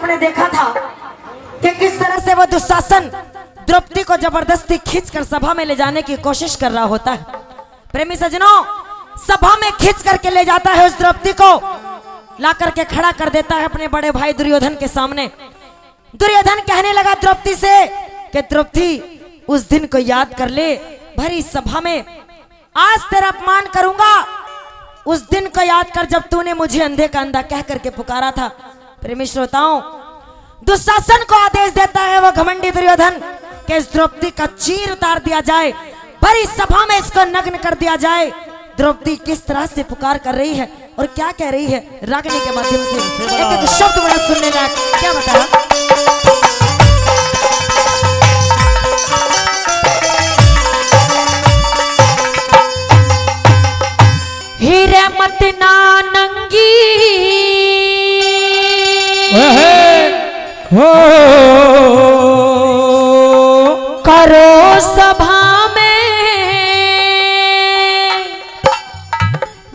आपने देखा था कि किस तरह से वो दुशासन द्रौपदी को जबरदस्ती खींचकर सभा में ले जाने की कोशिश कर रहा होता है। प्रेमी सज्जनों, सभा में खींच करके ले जाता है उस द्रौपदी को, ला करके खड़ा कर देता है अपने बड़े भाई दुर्योधन के सामने। दुर्योधन कहने लगा द्रौपदी से कि द्रौपदी उस दिन को याद कर ले, भरी सभा में आज तेरा अपमान करूंगा। उस दिन को याद कर जब तूने मुझे अंधे का अंधा कह करके पुकारा था। प्रेमी श्रोताओं, दुशासन को आदेश देता है वो घमंडी दुर्योधन कि इस द्रौपदी का चीर उतार दिया जाए, भरी सभा में इसको नग्न कर दिया जाए। द्रौपदी किस तरह से पुकार कर रही है और क्या कह रही है, रागिनी के माध्यम से एक एक शब्द बड़ा सुनने लायक, क्या बता। हीरे मत ना नंगी हो करो सभा में,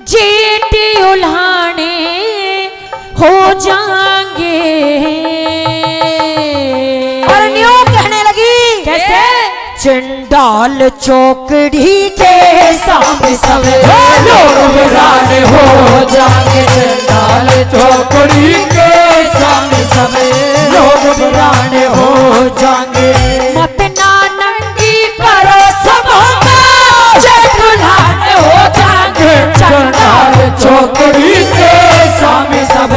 जीटी उल्हाने हो जाएंगे। और न्यू कहने लगी कैसे, चंडाल चौकड़ी के सामने सब लोग वीराने हो जाएंगे। चंडाल चौकड़ी के सामने सब लोग वीराने हो जाएंगे। मत ना नंगी करो सभा में, दुल्हाने हो जाएंगे। चंडाल चौकड़ी के सामने सब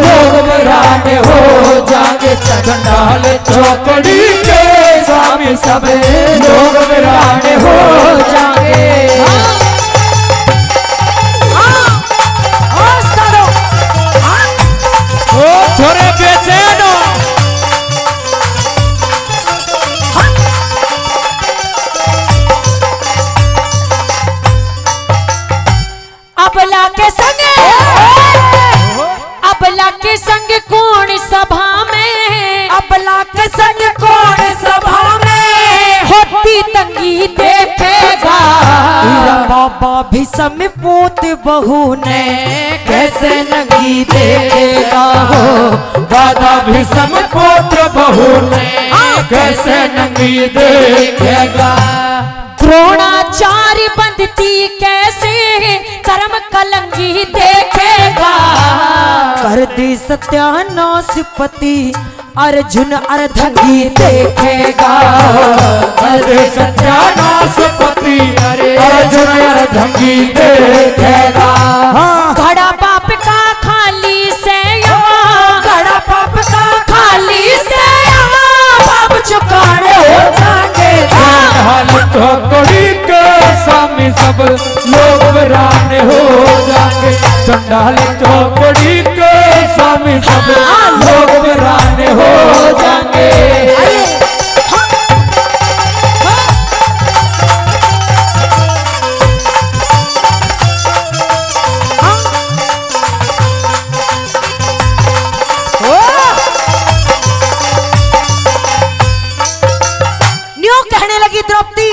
लोग वीराने हो जाएंगे। चंडाल चौकड़ी के सामने सब लोग वीराने हो जाएंगे। थोड़े बेचैन हो, अबला के संग, अबला के संग कौन सभा में, अबला के संग कौन सभा में होती तंगी देखेगा। बाबा भी समय पोत बहू ने कैसे नंगी देखेगा हो। दादा भी सम पुत्र बहू ने कैसे नंगी देखेगा। द्रोणाचार्य बंधती कैसे कर्म कलंगी देखेगा। कर दी सत्यानाश पति अर्जुन अर्धंगी देखेगा। अरे सत्यानाश पति अर्जुन अर्धंगी देखेगा। घड़ा पाप का खाली से यहाँ, घड़ा पाप का खाली से यहाँ पाप चुकाने हो जाएंगे। चौकड़ी के सामने सब लोग वीराने हो जाएंगे। चंडाल चौकड़ी के सामने सब लोग वीराने हो जाएंगे। द्रौपदी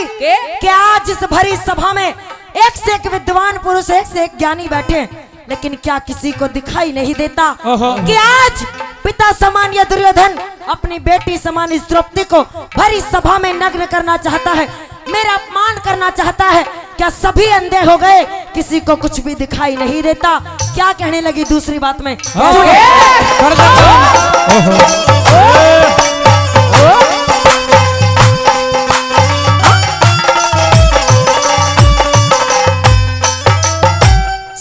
कि आज इस भरी सभा में एक से एक विद्वान पुरुष, एक से एक ज्ञानी बैठे, लेकिन क्या किसी को दिखाई नहीं देता कि आज पिता समान या दुर्योधन अपनी बेटी समान इस द्रौपदी को भरी सभा में नग्न करना चाहता है, मेरा अपमान करना चाहता है। क्या सभी अंधे हो गए, किसी को कुछ भी दिखाई नहीं देता। क्या कहने लगी दूसरी बात में,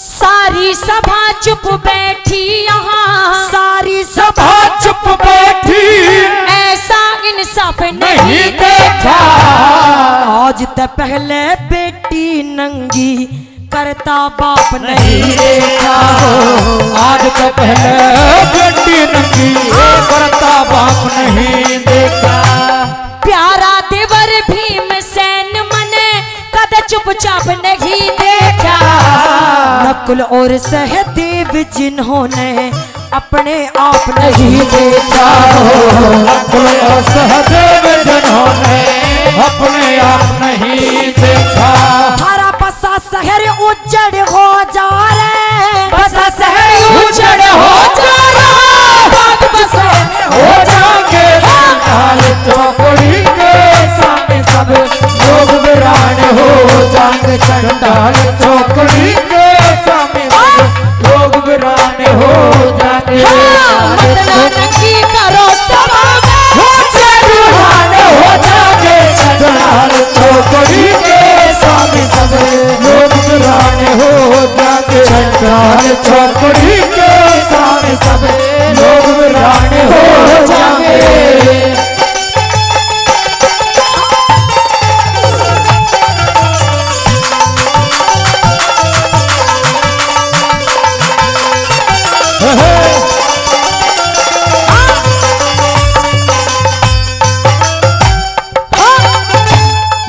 सारी सभा चुप बैठी यहाँ, सारी सभा चुप बैठी ऐसा इंसाफ नहीं देखा। आज तक पहले बेटी नंगी करता बाप नहीं देखा। आज तो पहले बेटी नंगी करता बाप नहीं देखा। प्यारा देवर भीमसेन मने कद चुपचाप नहीं देखा। नकुल और सहदेव जिन्होंने अपने आप नहीं देखा। नकुल और सहदेव जिन्होंने अपने आप नहीं देखा। हरा बसा शहर उजड़ हो जा रे, बसा शहर उजड़ हो जा रहा। बसा चंडाल चौकड़ी के स्वामी लोग वीरान हो जाएंगे। मतला नंगी करो सभा में वीरान हो जाएंगे। चंडाल चौकड़ी के स्वामी सब लोग वीरान हो जाएंगे। चंडाल चौकड़ी के स्वामी सब लोग वीरान हो जाएंगे।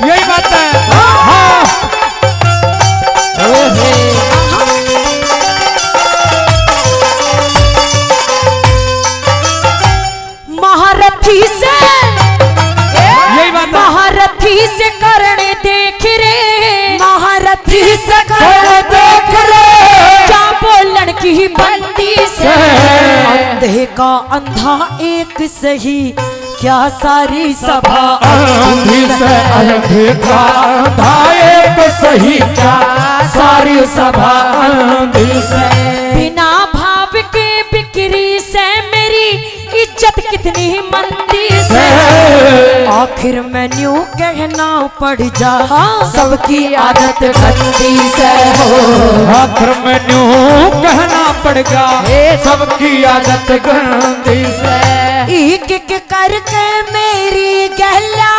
यही बात है। हाँ महारथी से यही बात है। महारथी से करने देख रे महारथी से करने देख रे क्या बोलन की बंदी से अंधे का अंधा एक सही क्या सारी सभा अंधी से अंधे का धाये तो सही क्या सारी सभा अंधी से। बिना भाव के बिक्री से मेरी इज्जत कितनी मंदी से आखिर में न्यू कहना पड़ जा सबकी आदत गंदी से आखिर में न्यू कहना पड़ेगा सबकी आदत गंदी से। एक एक करके मेरी गहला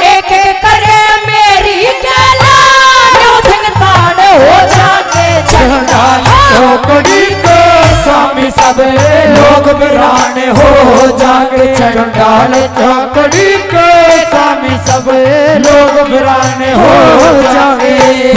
एक एक करके मेरी गहला न्यू धंगताड़ हो जाके चंडाल चौकड़ी के स्वामी सब लोग वीरान हो जाएंगे। चंडाल चौकड़ी के स्वामी सब लोग वीरान हो जाएंगे।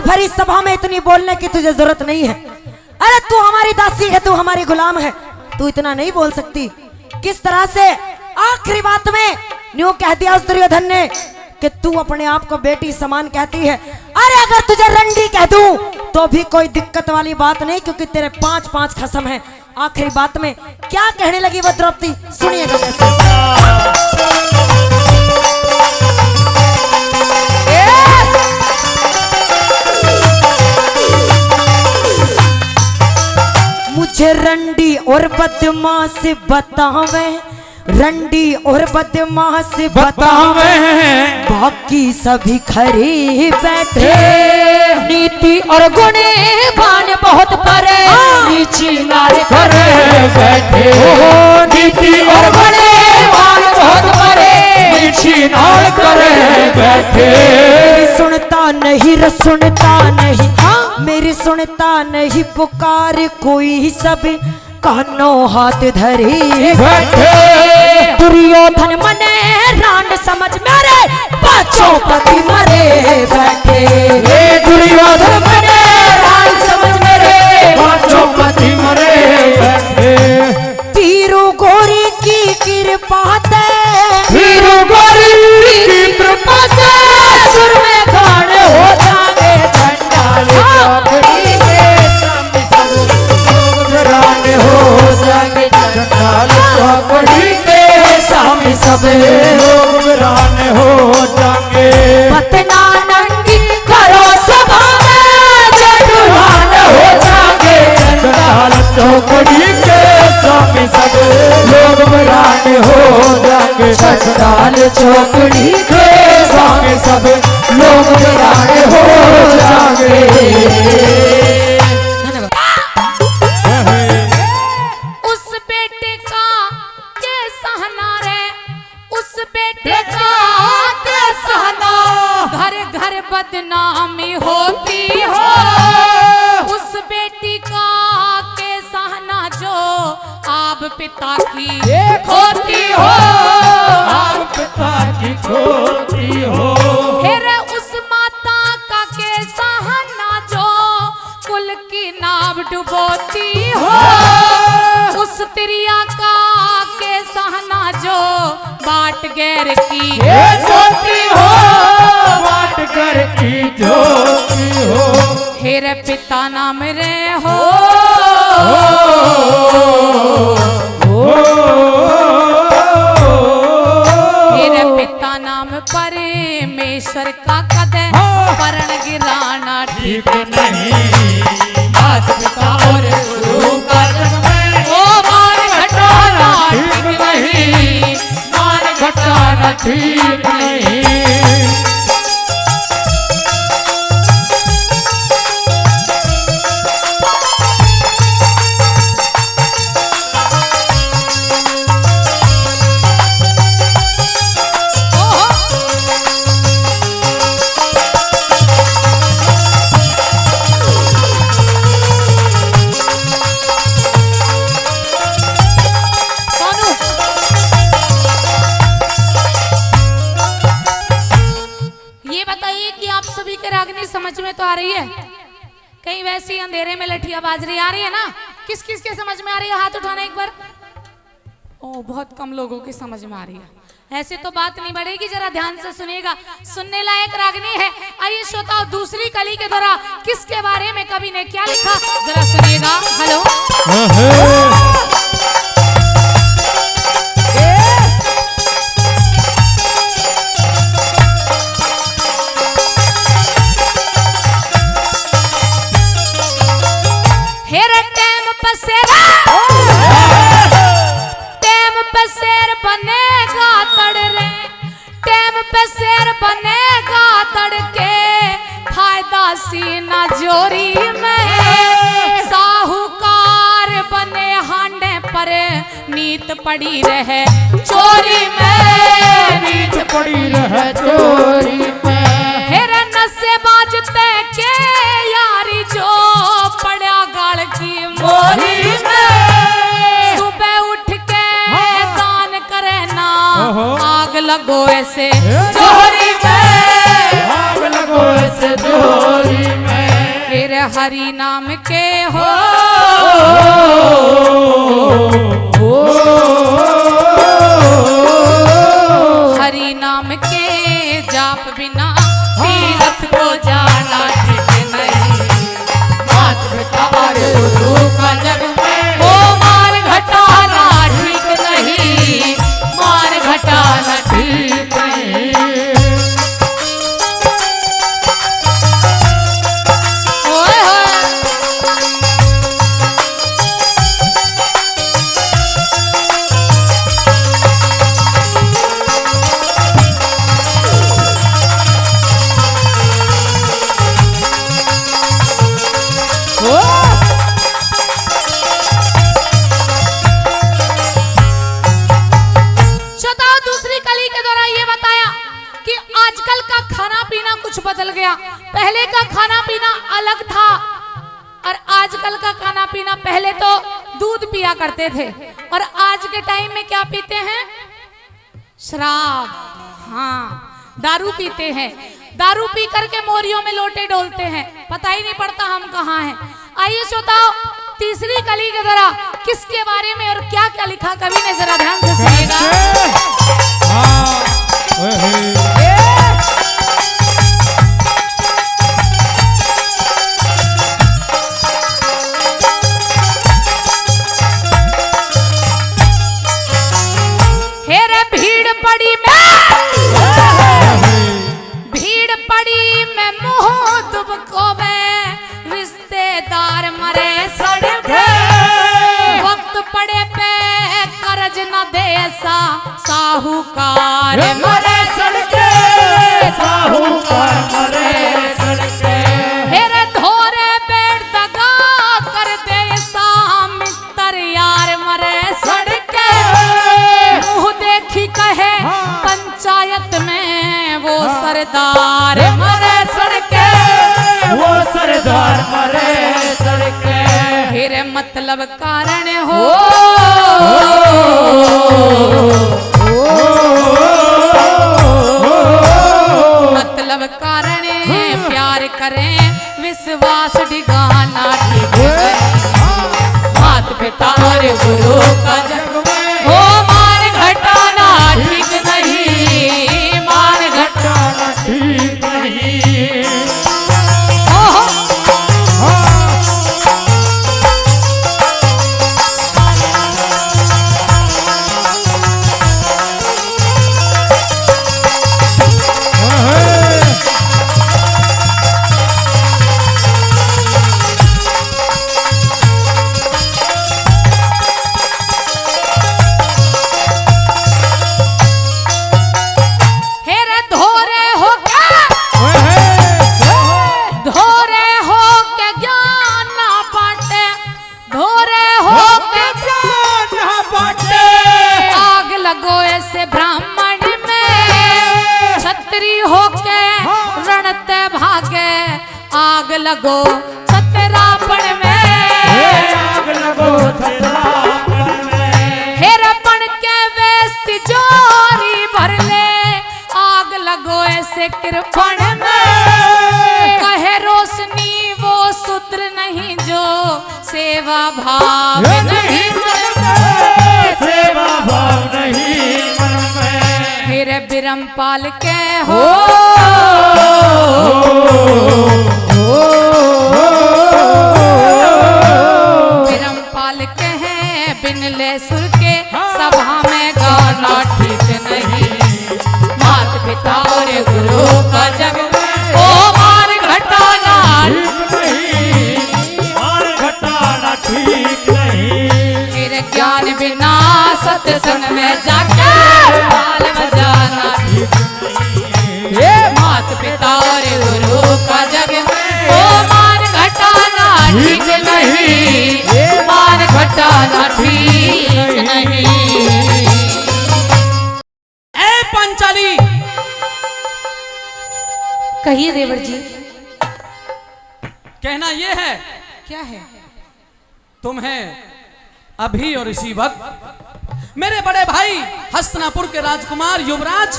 भरी सभा में इतनी बोलने की तुझे जरूरत नहीं है। अरे तू हमारी दासी है, तू हमारी गुलाम है, तू इतना नहीं बोल सकती। किस तरह से आखिरी बात में न्यू कह दिया उस दुर्योधन ने कि तू अपने आप को बेटी समान कहती है। अरे अगर तुझे रंडी कह दूं तो भी कोई दिक्कत वाली बात नहीं, क्योंकि तेरे 5-5 खसम है। आखिरी बात में क्या कहने लगी वो द्रौपदी, सुनिएगा कैसे। मुझे रंडी और बदमाश बतावे, रंडी और बदमाश बतावे, बाकी सभी खरे बैठे, नीति और गुणे भान बहुत परे, नीची नार करे बैठे, नीति और गुणे भान बहुत परे, नीची नार करे बैठे। सुनता नहीं रे सुनता नहीं, मेरी सुनता नहीं पुकार कोई, सब कानों हाथ धरे बैठे। दुर्योधन मने रांड समझ मेरे पांचों पति मरे बैठे, दुर्योधन मने रांड समझ मेरे पांचों पति मरे बैठे। पीरू गोरी की कृपा से, पीरू गोरी की कृपा से, सुर में गान हो जाए चंडाल चौकड़ी के सामने हो जाएंगे। चंडाल चौकड़ी के सामने सब लोग वीरान हो जाएंगे। पतना नंगी करो सभा में चंडाल हो जाएंगे। चंडाल चौकड़ी के सामने सब लोग वीरान हो जाएंगे। चंडाल चौकड़ी के सामने सब लोग वीरान हो जाएंगे। उस बेटे का के सहना रे, उस बेटे का के सहना, घर घर बदनामी होती हो, उस बेटी का पिता की खोती हो, आप पिता की खोती हो। फिर उस माता का के सहना जो कुल की नाव डुबोती हो, उस तिरिया का के सहना जो बाट गैर की ज्योति हो, बाट कर की ज्योति हो। फिर पिता नाम रे हो, फिर पिता नाम परमेश्वर का कदे परण गिराना ठीक नहीं, मात पिता और गुरु का जग में ओ मान घटाना ठीक नहीं, मान घटाना ठीक नहीं। सोनू ये बताइए कि आप सभी के रागनी समझ में तो आ रही है? कहीं वैसी अंधेरे में लठिया बाजरी आ रही है ना? किस किस के समझ में आ रही है? हाथ उठाना एक बार। ओ बहुत कम लोगों की समझ में आ रही है। ऐसे तो बात नहीं बढ़ेगी, जरा ध्यान से सुनिएगा, सुनने लायक रागनी है। आइए श्रोताओ, दूसरी कली के द्वारा किसके बारे में कवि ने क्या लिखा जरा सुनिएगा। हेलो हेरे टेम पसेरा, टेम पे शेर बनेगा तड़ रे, टेम पे शेर बनेगा तड़के, फायदा सीना जोरी में, साहूकार बने हांडे पर, नीत पड़ी रहे चोरी में, नीत पड़ी रहे चोरी में। हेरे नशे बाजते के यारी जो पड़ा गाल की मोरी में, सुबह उठ के दान करे ना, आग लगो ऐसे जोरी में, आग लगो ऐसे जोरी में। फिर हरि नाम के हो, हरि नाम के जाप बिना तीरथ को जाना ठीक नहीं, मात पिता और गुरु का जग में ओ मान घटाना ठीक नहीं, मान घटाना ठीक नहीं। ओए होए। श्रोताओ, दूसरी कली के द्वारा ये बताया कि आजकल का खाना पीना कुछ बदल गया। पहले का खाना पीना अलग था और आजकल का खाना पीना, पहले तो दूध पिया करते थे और आज के टाइम में क्या पीते हैं? शराब, हाँ दारू पीते हैं। दारू पी करके मोरियों में लोटे डोलते हैं, पता ही नहीं पड़ता हम कहाँ हैं। आइए श्रोताओ, तीसरी कली के द्वारा किसके बारे में और क्या क्या लिखा कवि ने, जरा ध्यान से सुनिएगा। हेरे भीड़ पड़ी में मुंह दुबको में, रिश्तेदार मरे सड़के, वक्त पड़े पे कर्ज न दे सा, साहूकार मरे सड़के, साहूकार मरे सड़के। हेरे धोरे पेड़ दगा कर दे सा, मित्र यार मरे सड़के, मुंह देखी कहे पंचायत में वो सरदार मरे सड़के, वो सरदार मरे सड़के। फिर मत मतलब कारण हो। मतलब कारण है प्यार करें विश्वास डिगाना ठीक है। मात पिता और गुरु का जग में हो मान घटाना ठीक नहीं, मान घटाना ठीक नहीं। ओहो। ब्राह्मण में छत्री होके रणते भागे, आग लगो सतरापण में, आग लगो सतरापण में। हेरपण के वेस्ट जोरी भर ले, आग लगो ऐसे कृपण में। कहे रोशनी वो सूत्र नहीं जो सेवा भाव नहीं मन में, सेवा भाव नहीं मन में। फिर बिरमपाल के हो बिरमपाल के हैं बिनले सुर के सभा में गाना ठीक नहीं। मात पिता और गुरु का जग में ओ मान घटाना ठीक नहीं, मान घटाना ठीक नहीं। फिर ज्ञान बिना सत्संग में जाकर ताल बजाना ठीक नहीं। मात पिता और गुरु का जग में ओ मान घटाना ठीक नहीं, मान घटाना ठीक नहीं। ए पंचाली, कहिए देवर जी। कहना यह है क्या है? तुम्हें अभी और इसी वक्त मेरे बड़े भाई हस्तिनापुर के राजकुमार युवराज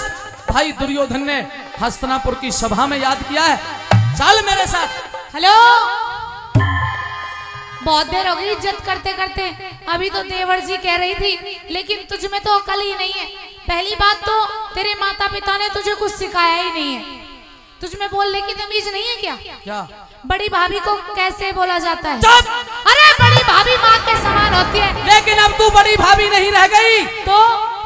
भाई दुर्योधन ने हस्तिनापुर की सभा में याद किया है। चल मेरे साथ। हेलो, बहुत देर हो गई इज्जत करते करते। अभी तो देवर जी कह रही थी, लेकिन तुझ में तो अकल ही नहीं है। पहली बात तो तेरे माता पिता ने तुझे कुछ सिखाया ही नहीं है। तुझ में बोलने की तमीज नहीं है क्या? क्या? बड़ी भाभी को कैसे बोला जाता है? चुप! अरे बड़ी भाभी माँ के समान होती है। लेकिन अब तू बड़ी भाभी नहीं रह गई। तो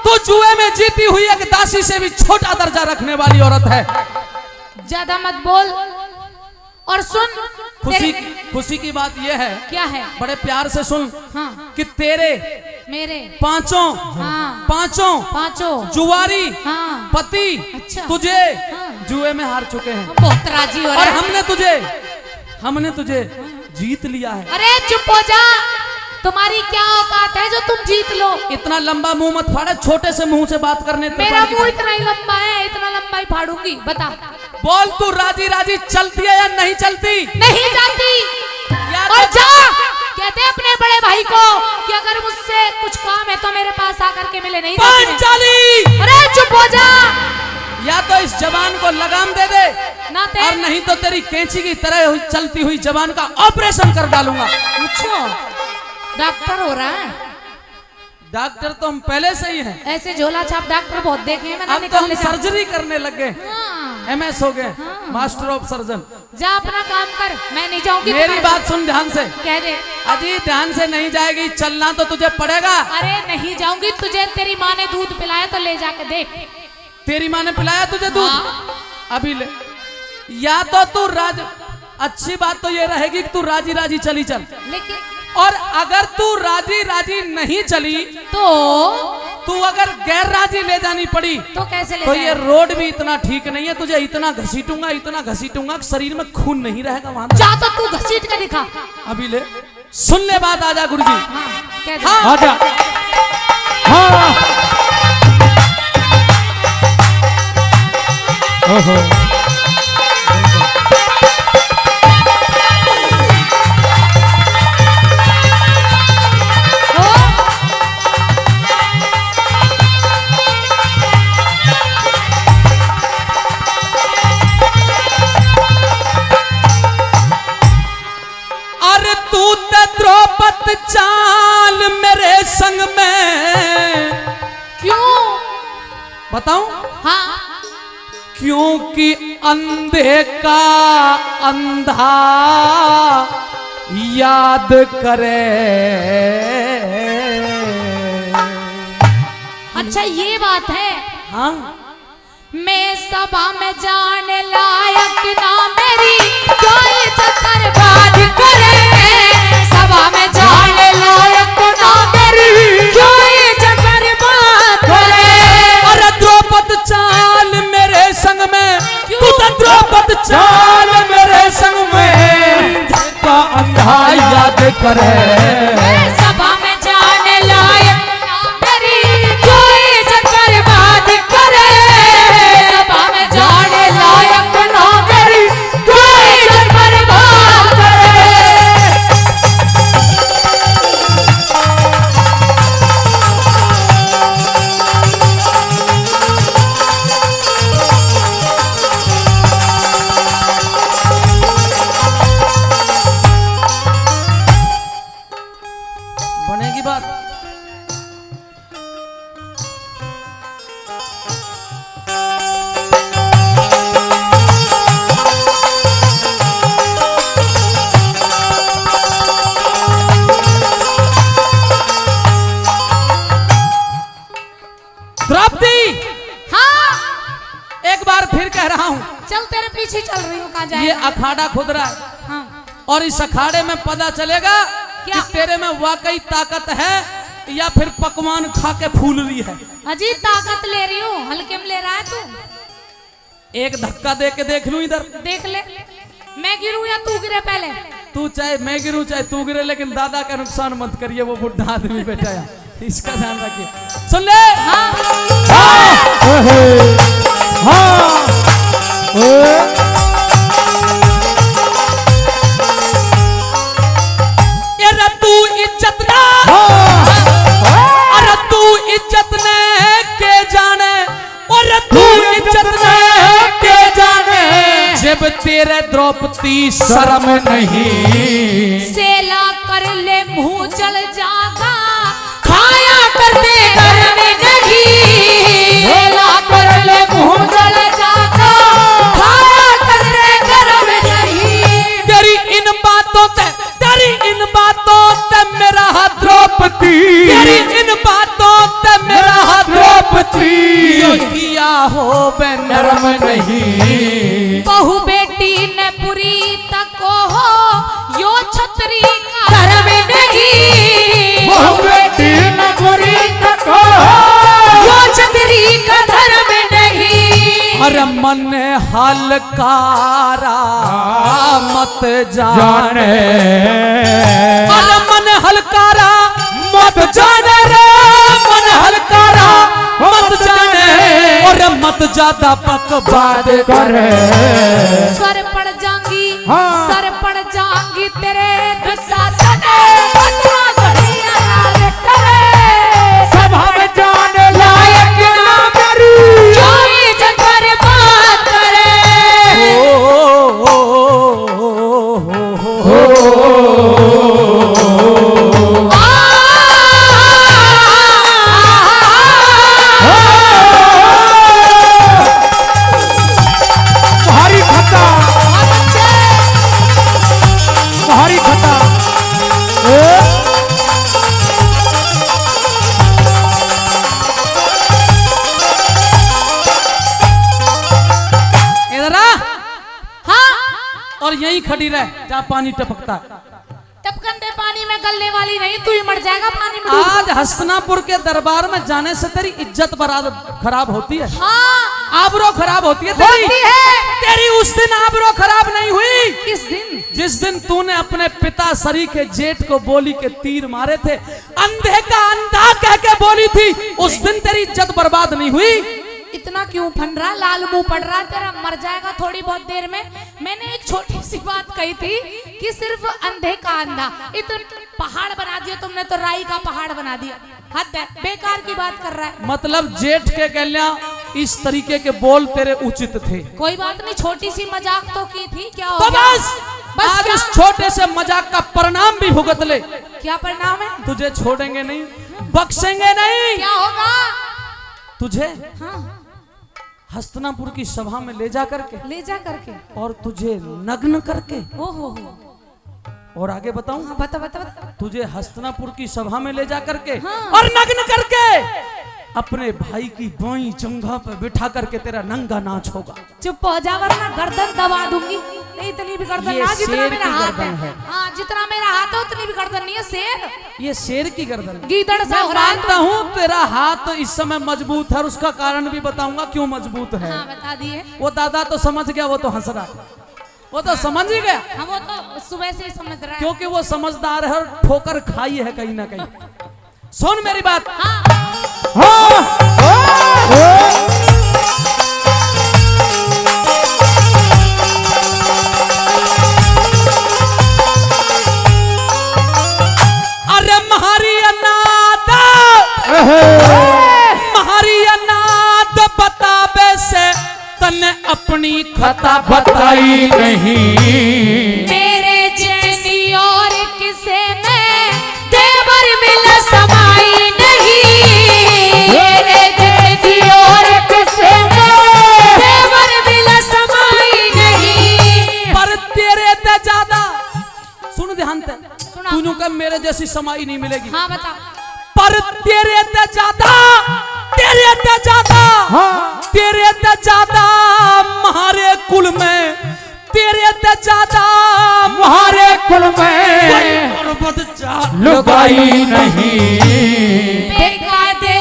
तू जुए में जीती हुई एक दासी से भी छोटा दर्जा रखने वाली औरत है। ज्यादा मत बोल और सुन। खुशी की बात यह है, क्या है? बड़े प्यार से सुन। हाँ। कि तेरे मेरे पांचों पांचों जुआरी हाँ। पति अच्छा। तुझे हाँ। जुए में हार चुके हैं बहुत राजी हो और रहा है। हमने तुझे जीत लिया है। अरे चुप हो जा, तुम्हारी क्या औकात है जो तुम जीत लो? इतना लंबा मुंह मत फाड़े, छोटे से मुंह से बात करने। मेरा मुंह इतना ही लंबा है, इतना लंबा ही फाड़ूंगी। बता, बोल, तू राजी राजी चलती है या नहीं चलती? नहीं जाती। या और जा कहते अपने बड़े भाई को कि अगर मुझसे कुछ काम है तो मेरे पास आकर के मिले। नहीं जाती मैं। पंचाली, अरे चुप हो जा। या तो इस जबान को लगाम दे दे ना ते और नहीं तो तेरी कैंची की तरह चलती हुई जबान का ऑपरेशन कर डालूंगा। पूछो, डॉक्टर हो रहा है? डॉक्टर तो हम पहले से ही हैं। ऐसे झोला छाप डॉक्टर बहुत देखे हैं मैंने। अब तो हम सर्जरी करने लग गए, हाँ। MS हो गए, मास्टर ऑफ सर्जन। जा अपना काम कर, मैं नहीं जाऊंगी। मेरी बात सुन ध्यान से। कह दे। अजी ध्यान से नहीं जाएगी, चलना तो तुझे पड़ेगा। अरे नहीं जाऊंगी। तुझे तेरी माँ ने दूध पिलाया तो ले जाके देख। तेरी माँ ने पिलाया तुझे दूध? हाँ। अभी ले। या तो तू अच्छी बात तो ये रहेगी कि तू राजी राजी चली चल। लेकिन और अगर तू राजी राजी नहीं चली तो तू अगर गैर राजी ले जानी पड़ी तो कैसे ले तो जाएगा? ये रोड भी इतना ठीक नहीं है। तुझे इतना घसीटूंगा शरीर में खून नहीं रहेगा वहां तक। जा तो तू घसीट के दिखा। अभी ले, सुन ले बात। आजा गुरुजी। हाँ, कह दे। हाँ। आजा। हाँ। ओहो। बताऊं? हाँ क्योंकि अंधे का अंधा याद करे। अच्छा ये बात है। हाँ मैं सभा में जाने लायक ना मेरी कोई चक्कर बात करे। सभा में जाने लायक ना मेरी कोई चक्कर बात करे। अरे द्रौपद चाल मेरे संग में, तू तो द्रौपद चाल मेरे संग में का अंधा याद करे। सभा में जाने लायक ना मेरी कोई चक्कर बात करे। सभा में जाने लायक ना मेरी कोई चक्कर बात करे। बनेगी बात। द्रौपदी, हाँ एक बार फिर कह रहा हूं, चल तेरे पीछे चल रही हूँ। कहाँ ये जाए? अखाड़ा खुद रहा है हाँ और इस अखाड़े में पता चलेगा क्या? कि तेरे में वाकई ताकत है या फिर पकवान खा के फूल रही है। अजी ताकत ले रही हूँ, हल्के में ले रहा है तू। एक धक्का दे के देख लूं इधर। देख ले, मैं गिरूं या तू गिरे पहले? तू चाहे मैं गिरूं चाहे तू गिरे, लेकिन दादा का नुकसान मत करिए, वो बुढ़ा आदमी बैठा है, इसका ध्यान रखिए। सुन ले। हाँ अरे तू इज्जत ना, अरे तू इज्जत ने के जाने, और तू इज्जत ने के जाने, जब तेरे द्रौपदी शर्म नहीं। सेला कर ले मुंह जल जागा, खाया करते घर में नहीं। सेला कर ले मुंह जल जागा, खाया करते घर में नहीं। तेरी इन बातों से, तेरी इन बातों से मेरा हाथ द्रौपदी, तेरी इन बातों से मेरा हाथ द्रौपदी, यो किया हो बे नरम नहीं। बहु बेटी ने बुरी तको हो, यो छतरी का धर्म नहीं। बहु बेटी न बुरी तको, यो छतरी का धर्म नहीं। अरे मन हलकारा मत जाने, अरे मन हलकारा मत जाने रे, मन हलकारा मत जाने, और मत ज्यादा बकवाद करे। सर पड़ जाऊंगी, हाँ। सर पड़ जाऊंगी तेरे दुशासन, बदला घड़िया लाल करे। सभा में जाने लायक ना मेरी, कोई जबर बात करे। भारी खता, भारी खता। इधर आ, हाँ और यहीं खड़ी रह जहाँ पानी टपकता है। टपकंदे पानी में गलने वाली नहीं, तू ही मर जाएगा पानी में डूब। आज हस्तिनापुर के दरबार में जाने से तेरी इज्जत खराब होती है, हाँ आबरो खराब होती है तेरी। होती है। तेरी उस दिन आबरो खराब नहीं हुई किस दिन? जिस दिन तूने अपने पिता सरी के जेठ को बोली के तीर मारे थे, अंधे का अंधा कह के बोली थी, उस दिन तेरी इज्जत बर्बाद नहीं हुई। इतना क्यों फन रहा, लाल मुंह पड़ रहा तेरा, मर जाएगा थोड़ी बहुत देर में। मैंने एक छोटी सी बात कही थी कि सिर्फ अंधे का अंधा, इतना पहाड़ बना दिया तुमने तो, राई का पहाड़ बना दिया। हद है, बेकार की बात कर रहा है। मतलब जेठ के गल्या इस तरीके के बोल तेरे उचित थे। कोई बात नहीं, छोटी सी मजाक तो की थी, क्या हो तो गया? बस आज क्या? इस छोटे से मजाक का परिणाम भी भुगत ले। क्या परिणाम है? तुझे छोड़ेंगे नहीं, बख्शेंगे नहीं। क्या होगा? तुझे हाँ हस्तिनापुर की सभा में ले जा करके ले जा करके। और तुझे नग्न करके, ओ हो और आगे बताऊं, हाँ बता बता बता। तुझे हस्तिनापुर की सभा में ले जा करके हाँ। और नग्न करके अपने भाई की बाई जंघा पे बिठा करके तेरा नंगा नाच होगा। चुप हो जा वरना गर्दन दबा दूंगी। नहीं इतनी भी गर्दन ये ना जितना शेर मेरा की हाथ गर्दन है। है। हाँ जितना मेरा हाथ है उतनी भी गर्दन नहीं है। शेर ये शेर की गर्दन है। गीदड़ सा मैं हो रहा है मानता हूँ तेरा हाथ इस समय मजबूत है और उसका कारण भी बताऊंगा क्यों मजबूत है। हाँ बता दिए। वो दादा तो समझ गया, वो तो हंस रहा, वो तो समझ ही गया हम वो तो सुबह से ही समझ रहा है। क्योंकि वो समझदार है और ठोकर खाई है कहीं ना कहीं। सुन मेरी बात, अरे महारी अनाद बताबे से तने अपनी खता बताई नहीं, मेरे जैसी और किसे में देवर मिल समाई नहीं। मेरे जैसी और किसे में देवर मिल समाई नहीं। पर तेरे ते ज्यादा, सुन ध्यान से, सुना। तूने कब मेरे जैसी समाई नहीं मिलेगी। हाँ बता। पर तेरे ते ज्यादा, तेरे ते ज्यादा, तेरे ते ज्यादा हमारे कुल में, तेरे ते ज्यादा हमारे कुल में लुगाई नहीं, बेकायदे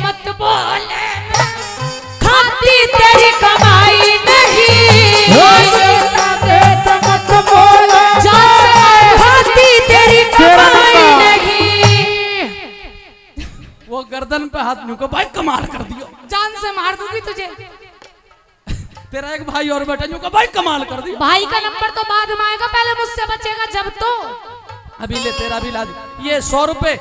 मत बोले खाती तेरी कमाई नहीं। मत बोले खाती तेरी कमाई नहीं। वो गर्दन पे हाथ न्यू को भाई कमाल कर दियो, जान से मार दूंगी तुझे। तेरा एक भाई और बेटा न्यू को भाई कमाल कर दियो। भाई का नंबर तो बाद में आएगा, पहले मुझसे बचेगा जब तो। अभी ले तेरा भी लाज, ये 100 रुपए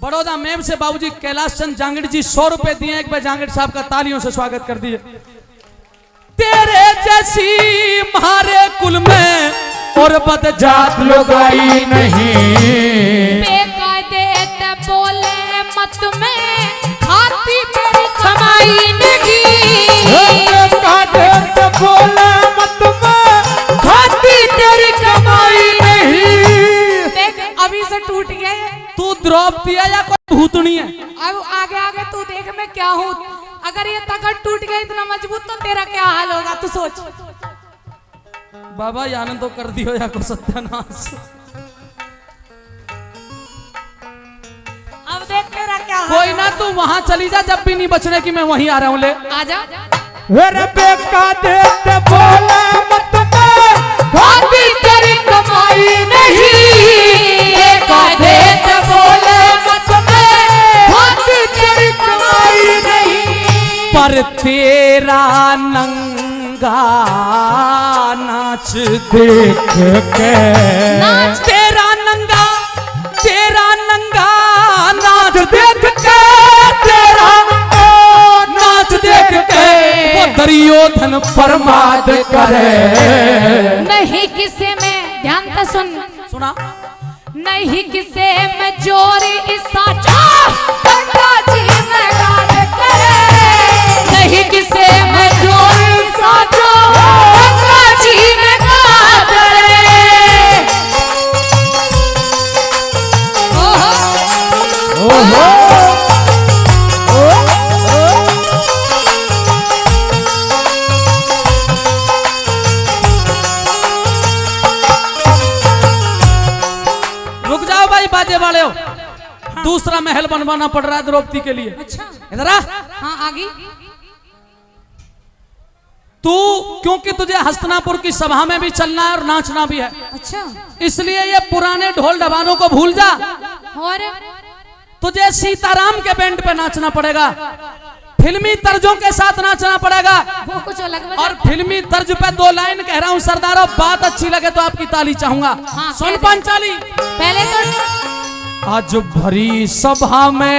बड़ौदा मेम से बाबूजी कैलाश चंद जांगड़ जी 100 रुपए दिए। एक बार जांगड़ साहब का तालियों से स्वागत कर दिए। तेरे जैसी मारे कुल में और बदजात लुगाई नहीं, बेकायदे ते बोले मत में खाती तेरी कमाई नहीं। बोले मत में खाती तेरी कमाई नहीं। देख अभी से टूट गया ये। तू द्रौपदी है या कोई भूतनी है? अब आगे आगे तू देख मैं क्या हूँ। अगर ये तगड़ टूट गया इतना मजबूत तो तेरा क्या हाल होगा तू सोच। बाबा ये आनंद तो कर दियो या को सत्यानाश। अब देख तेरा क्या हाल कोई ना, तू वहां चली जा, जब भी नहीं बचने की मैं वहीं आ रहा हूँ। ले आजा। बेकायदे बोले मत में खाती तेरी कमाई नहीं, बेकायदे बोले मत में खाती तेरी कमाई नहीं। पर तेरा नंगा नाच देख के तेरा नंगा नाच देख के, तेरा नाच देख के वो दुर्योधन प्रमाद करे। नहीं किसे में ध्यान से सुन, सुना, नहीं किसे में जोरी इसा गंगा जी में गाद करे। नहीं किसे में जोरी इसा गंगा जी में गाद करे। ओहो रुक जाओ भाई बाजे वाले हो। दूसरा महल बनवाना पड़ रहा है द्रौपदी के लिए। अच्छा इधर आ। हाँ आगे। तू क्योंकि तुझे हस्तिनापुर की सभा में भी चलना है और नाचना भी है, अच्छा इसलिए ये पुराने ढोल डबानों को भूल जा। और तुझे सीताराम के बैंड पे नाचना पड़ेगा, फिल्मी तर्जों के साथ नाचना पड़ेगा। वो कुछ अलग और फिल्मी तर्ज पे 2 लाइन कह रहा हूँ सरदारों, बात अच्छी लगे तो आपकी ताली चाहूंगा। हाँ, सुन कह दे। पांचाली, पहले तो आज भरी सभा में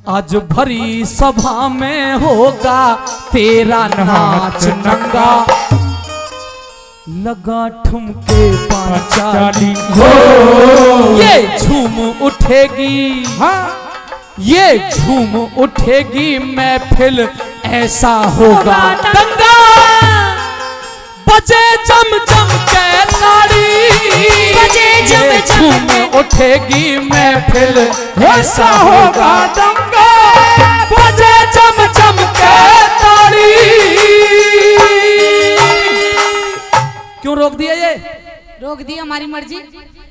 आज भरी सभा में होगा तेरा नाच नंगा। लगा ठुमके चाली पांचाली हो ये झूम उठेगी, हाँ ये झूम उठेगी महफिल, ऐसा होगा दंगा, बजे चम चम के ताड़ी, बजे चम ये चम झूम के उठेगी महफिल, ऐसा होगा दंगा, बजे चम चम के ताड़ी। क्यों रोक दिया ये? रोक दी हमारी मर्जी,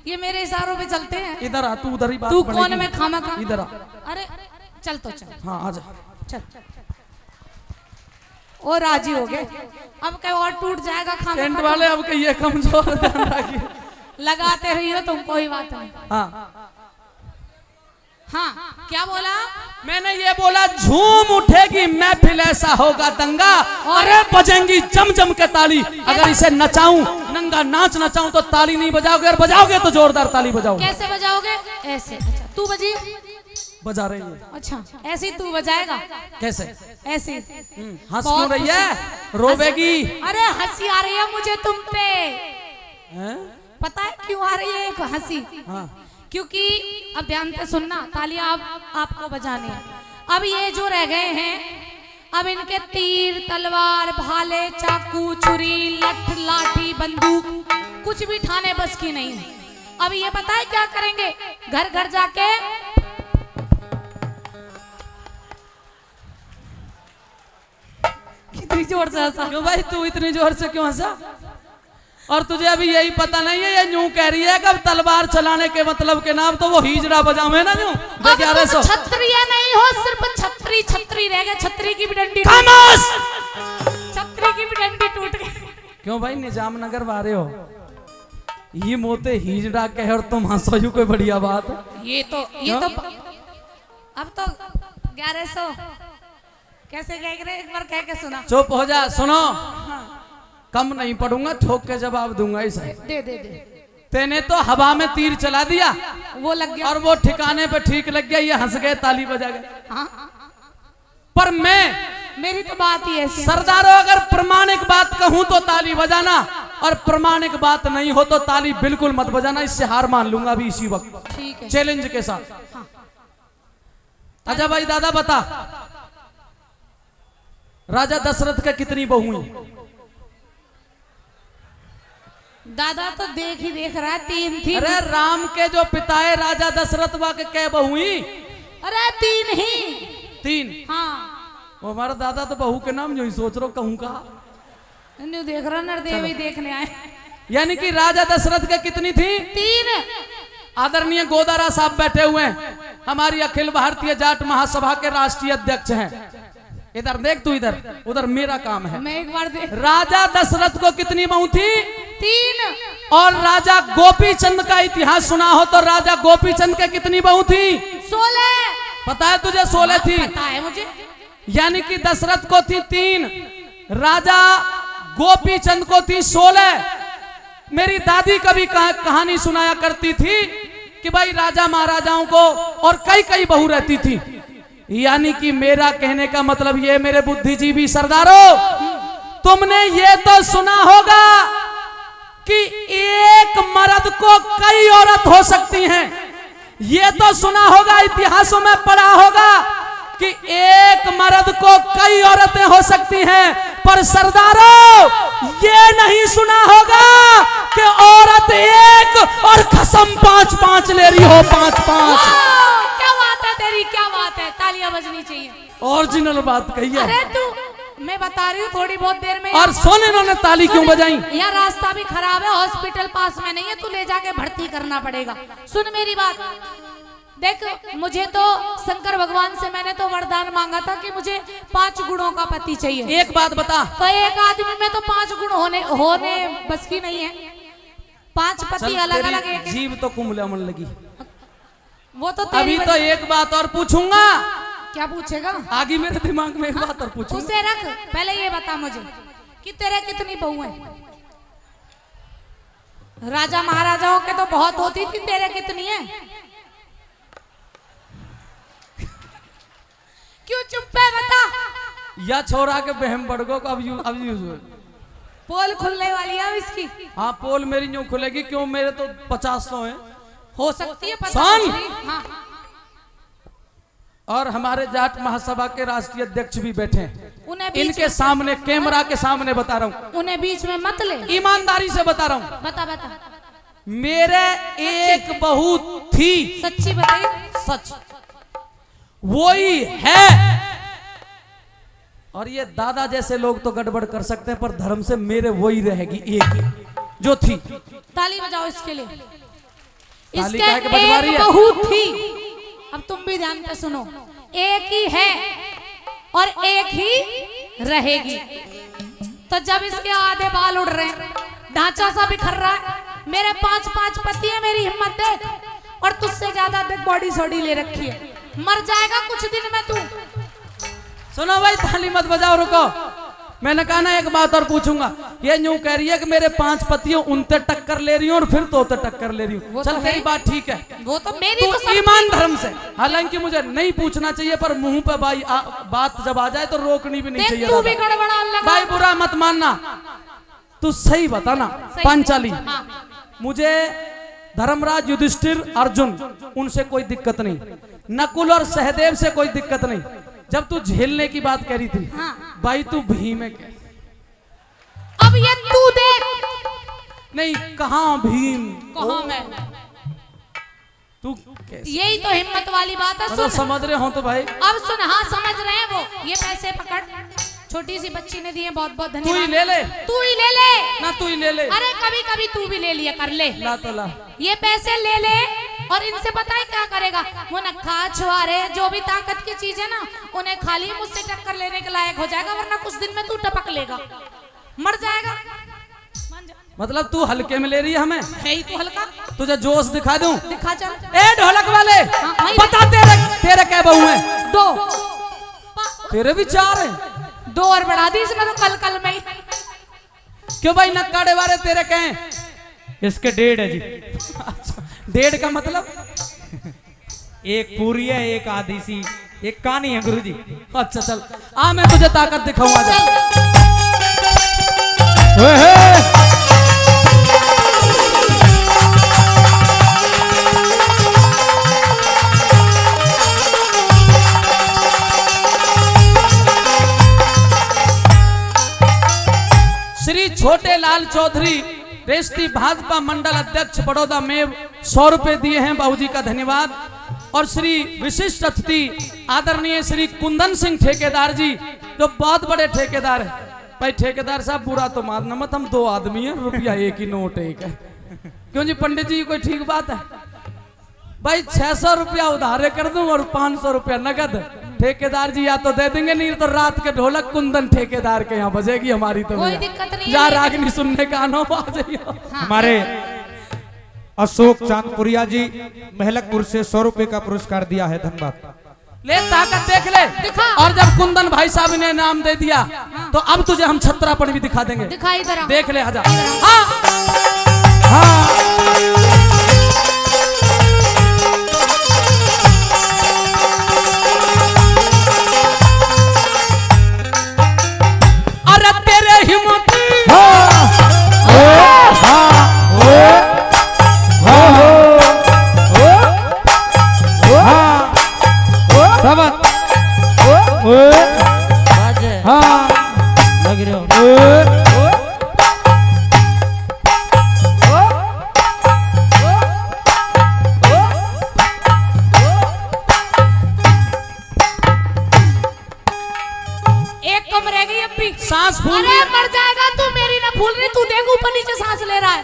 ये मेरे इशारों पे चलते हैं। इधर आ, तू उधर ही बात तू बढ़ेगी। कौन में खामा खा? इधर आ। अरे चल तो चल, हाँ आजा। चल और राजी हो गए, अब क्या और टूट जाएगा खाना टेंट खा वाले अब के ये कमजोर ध्यान रखिए। के। लगाते रहिए तुम, कोई बात नहीं। हाँ हाँ क्या बोला? मैंने ये बोला झूम उठेगी महफिल, ऐसा होगा दंगा, अरे बजेंगी जम जम के ताली। अगर इसे नचाऊं, नंगा नाच नचाऊं तो ताली नहीं बजाओगे, और बजाओगे तो जोरदार ताली बजाओगे। कैसे बजाओगे? ऐसे। अच्छा तू बजी। बजा रही है। अच्छा ऐसे ही तू बजाएगा? कैसे? ऐसे ही। हंस बहुत क्यों रही है? खुशी- रोवेगी। अरे हंसी आ रही है मुझे तुम पे। हैं? पता है क्यों आ रही है एक हंसी? हाँ क्योंकि अब ध्यान से सुनना, तालियां आपको बजानी है। अब ये जो रह गए हैं, अब इनके तीर तलवार भाले चाकू छुरी लठ लाठी बंदूक कुछ भी ठाने बस की नहीं है। अब ये पता है क्या करेंगे? घर घर जाके कितनी जोर से हंसा। क्यों भाई, तू इतनी जोर से क्यों हंसा? और तुझे अभी यही पता नहीं है, ये यूं कह रही है कि अब तलवार चलाने के मतलब के नाम तो वो हिजड़ा बजावे ना यूं। अब ग्यारह सौ तुम छत्रिय नहीं हो, सिर्फ छतरी छतरी रह गए। छतरी की भी डंडी खामोश। छतरी की भी डंडी टूट गई। क्यों भाई, निजाम नगर वाले हो, ये मोते हिजड़ा कहे और तुम हंसो, यूं कोई बढ़िया बात है? ये तो अब तो 1100 कैसे कह रहे, एक बार कह के सुना। चुप हो जा, सुनो, कम नहीं पढ़ूंगा, ठोक के जवाब दूंगा इसे। दे दे दे। तेने तो हवा में तीर चला दिया वो लग गया। और वो ठिकाने पे ठीक लग गया, ये हंस गए ताली बजा गए। हाँ पर मैं मेरी तो बात ही ऐसी है। सरदारों, अगर प्रमाणिक बात कहूं तो ताली बजाना, और प्रमाणिक बात नहीं हो तो ताली बिल्कुल मत बजाना। इससे हार मान लूंगा अभी इसी वक्त, ठीक है। चैलेंज के साथ। अच्छा भाई दादा बता, राजा दशरथ के कितनी बहू? दादा तो देख ही देख रहा है, 3 थी। अरे राम के जो पिता है राजा दशरथ, वा के कै बहू? अरे 3 ही। 3। हाँ वो हमारा दादा तो बहू के नाम जो ही सोच रहा कहूँ का। न्यू देख रहा, नरदेवी देखने आए। यानी कि राजा दशरथ के कितनी थी? 3। आदरणीय गोदारा साहब बैठे हुए हैं, हमारी अखिल भारतीय जाट महासभा के राष्ट्रीय अध्यक्ष हैं। इधर देख तू, इधर उधर मेरा काम है। मैं एक बार देख। राजा दशरथ को कितनी बहू थी? 3। और राजा गोपी चंद का इतिहास सुना हो तो राजा गोपी चंद के कितनी बहू थी? 16। पता है तुझे? 16 थी। पता है मुझे। यानी कि दशरथ को थी 3, राजा गोपी चंद को थी 16। मेरी दादी कभी कहानी सुनाया करती थी कि भाई राजा महाराजाओं को और कई कई बहू रहती थी। यानी कि मेरा कहने का मतलब ये, मेरे बुद्धिजीवी सरदारों, तुमने ये तो सुना होगा कि एक मर्द को कई औरत हो सकती हैं। ये तो सुना होगा, इतिहासों में पढ़ा होगा कि एक मर्द को कई औरतें हो सकती हैं। पर सरदारों, ये नहीं सुना होगा कि औरत एक और कसम 5-5 ले रही हो। 5-5। क्या बात है तेरी, क्या बात है। तालियां बजनी चाहिए। ओरिजिनल बात कही है। अरे तू, मैं बता रही हूँ थोड़ी बहुत देर में। और सुन, इन्होंने ताली क्यों बजाई? यार रास्ता भी खराब है, हॉस्पिटल पास में नहीं है, तू ले जाके भर्ती करना पड़ेगा। सुन मेरी बात, देख मुझे तो शंकर भगवान से मैंने तो वरदान मांगा था कि मुझे 5 गुणों का पति चाहिए। एक बात बता, तो एक आदमी में तो 5 गुण होने बस की नहीं है। 5 पति अलग अलग एक। जीव तो कुंभला मन लगी। वो तो अभी तो एक बात और पूछूंगा। क्या पूछेगा? आगे मेरे दिमाग में एक बात और पूछूंगा। उसे रख, पहले ये बता मुझे कि तेरे कितनी बहू है? राजा महाराजाओं के तो बहुत होती थी, तेरे कितनी है? क्यों चुप है, बता। या छोरा के बहम बड़गो को अब यूज पोल खुलने वाली है अब इसकी। हाँ पोल मेरी यूं खुलेगी क्यों, मेरे तो 50 है। हो सकती है, पता सुन! नहीं। हाँ। और हमारे जाट महासभा के राष्ट्रीय अध्यक्ष भी बैठे हैं, उन्हें बीच इनके सामने कैमरा के सामने बता रहा हूँ, उन्हें बीच में मत ले। ईमानदारी से बता रहा हूँ, बता बता, मेरे एक बहू थी, सच्ची बताइए। सच वही है। और ये दादा जैसे लोग तो गड़बड़ कर सकते हैं, पर धर्म से मेरे वही रहेगी एक ही जो थी। ताली बजाओ इसके लिए। ताली इसके काहे के बजवा रही एक है? बहू थी, अब तुम भी ध्यान पे सुनो, एक ही है और एक ही रहेगी। तो जब इसके आधे बाल उड़ रहे हैं, ढांचा सा बिखर रहा है, मेरे 5 पति है, मेरी हिम्मत देख, और तुझसे ज्यादा देख बॉडी सोडी ले रखी है, मर जाएगा कुछ दिन में तू। सुनो भाई, ताली मत बजाओ, रुको। मैंने कहा ना एक बात और पूछूंगा, ये यूं कह रही है कि मेरे 5 पतियों उनसे टक्कर ले रही हूँ और फिर तो टक्कर ले रही हूँ। चल तेरी बात ठीक है, वो तो मेरी तू ईमान धर्म से, हालांकि मुझे नहीं पूछना चाहिए, पर मुंह पे भाई बात जब आ जाए तो रोकनी भी नहीं चाहिए। तू भी गड़बड़ा लगा भाई बुरा मत मानना, तू सही बता ना। पांचाली, मुझे धर्मराज, युधिष्ठिर, अर्जुन, उनसे कोई दिक्कत नहीं, नकुल और सहदेव से कोई दिक्कत नहीं। जब तू झेलने की बात करी थी, भाई तू भीम है क्या? अब ये तू देख, नहीं कहाँ भीम, कहाँ मैं, तू कैसे? यही तो हिम्मत वाली बात है। मतलब सुन, समझ रहे हो तो भाई, अब सुन, हाँ समझ रहे हैं वो। ये पैसे पकड़, छोटी सी बच्ची ने दिए, बहुत बहुत तू ही धन्यवाद। ले ले तू ही ले ले ना, तू ही ले ले। अरे कभी कभी तू भी ले लिया कर, ले ला तो ला। ये पैसे ले ले, और इनसे पता है क्या करेगा, वो नखा छुआरे जो भी ताकत की चीज है ना, उन्हें खाली मुझसे टक्कर लेने के लायक हो जाएगा, वरना कुछ दिन में तू टपक लेगा, मर जाएगा। मतलब तू हल्के में ले रही है हमें? है ही तो हल्का, तुझे जोश दिखा दूं? दिखा चल। ए ढोलक वाले, हाँ, बता तेरे क्या बहू है? 2 तेरे भी 4 है? 2 और बढ़ा दी इसमें तो कल में ही। क्यों भाई, नक्काड़े वाले तेरे क्या हैं? इसके 1.5 है जी। अच्छा, 1.5 का मतलब? एक पूरी है, एक आधी सी, एक कहानी है गुरुजी। अच्छा चल, आ मैं तुझे ताकत दिखाऊंगा। श्री छोटे लाल चौधरी, रेस्ती भाजपा मंडल अध्यक्ष बड़ौदा में 100 रुपए दिए हैं, बाबूजी का धन्यवाद। और श्री विशिष्ट अतिथि आदरणीय श्री कुंदन सिंह ठेकेदार जी, जो बहुत बड़े ठेकेदार है। भाई ठेकेदार साहब बुरा तो मारना मत, हम 2 आदमी हैं, रुपया एक ही नोट एक है। क्यों जी पंडित जी, कोई ठीक बात है? भाई 600 रुपया उधारे कर दूं और 500 रुपया नगद। ठेकेदार जी या तो दे देंगे, नहीं तो रात के ढोलक कुंदन ठेकेदार के यहाँ बजेगी हमारी। तो कोई दिक्कत नहीं या है। रागनी सुनने का आना आ जाइए। हमारे अशोक चांदपुरिया जी महलकपुर से 100 रुपए का पुरस्कार दिया है, धन्यवाद। ले ताकत देख ले। दिखा। और जब कुंदन भाई साहब ने नाम दे दिया, तो अब तुझे हम छत्रापन भी दिखा देंगे। दिखाई इधर आ। देख ले, आजा। हाँ अरे तेरे हिम्मत लग रहे हो। एक कम रह गई अब भी। सांस फूल अरे मर जाएगा तू, मेरी ना भूल रही, तू देख ऊपर नीचे सांस ले रहा है।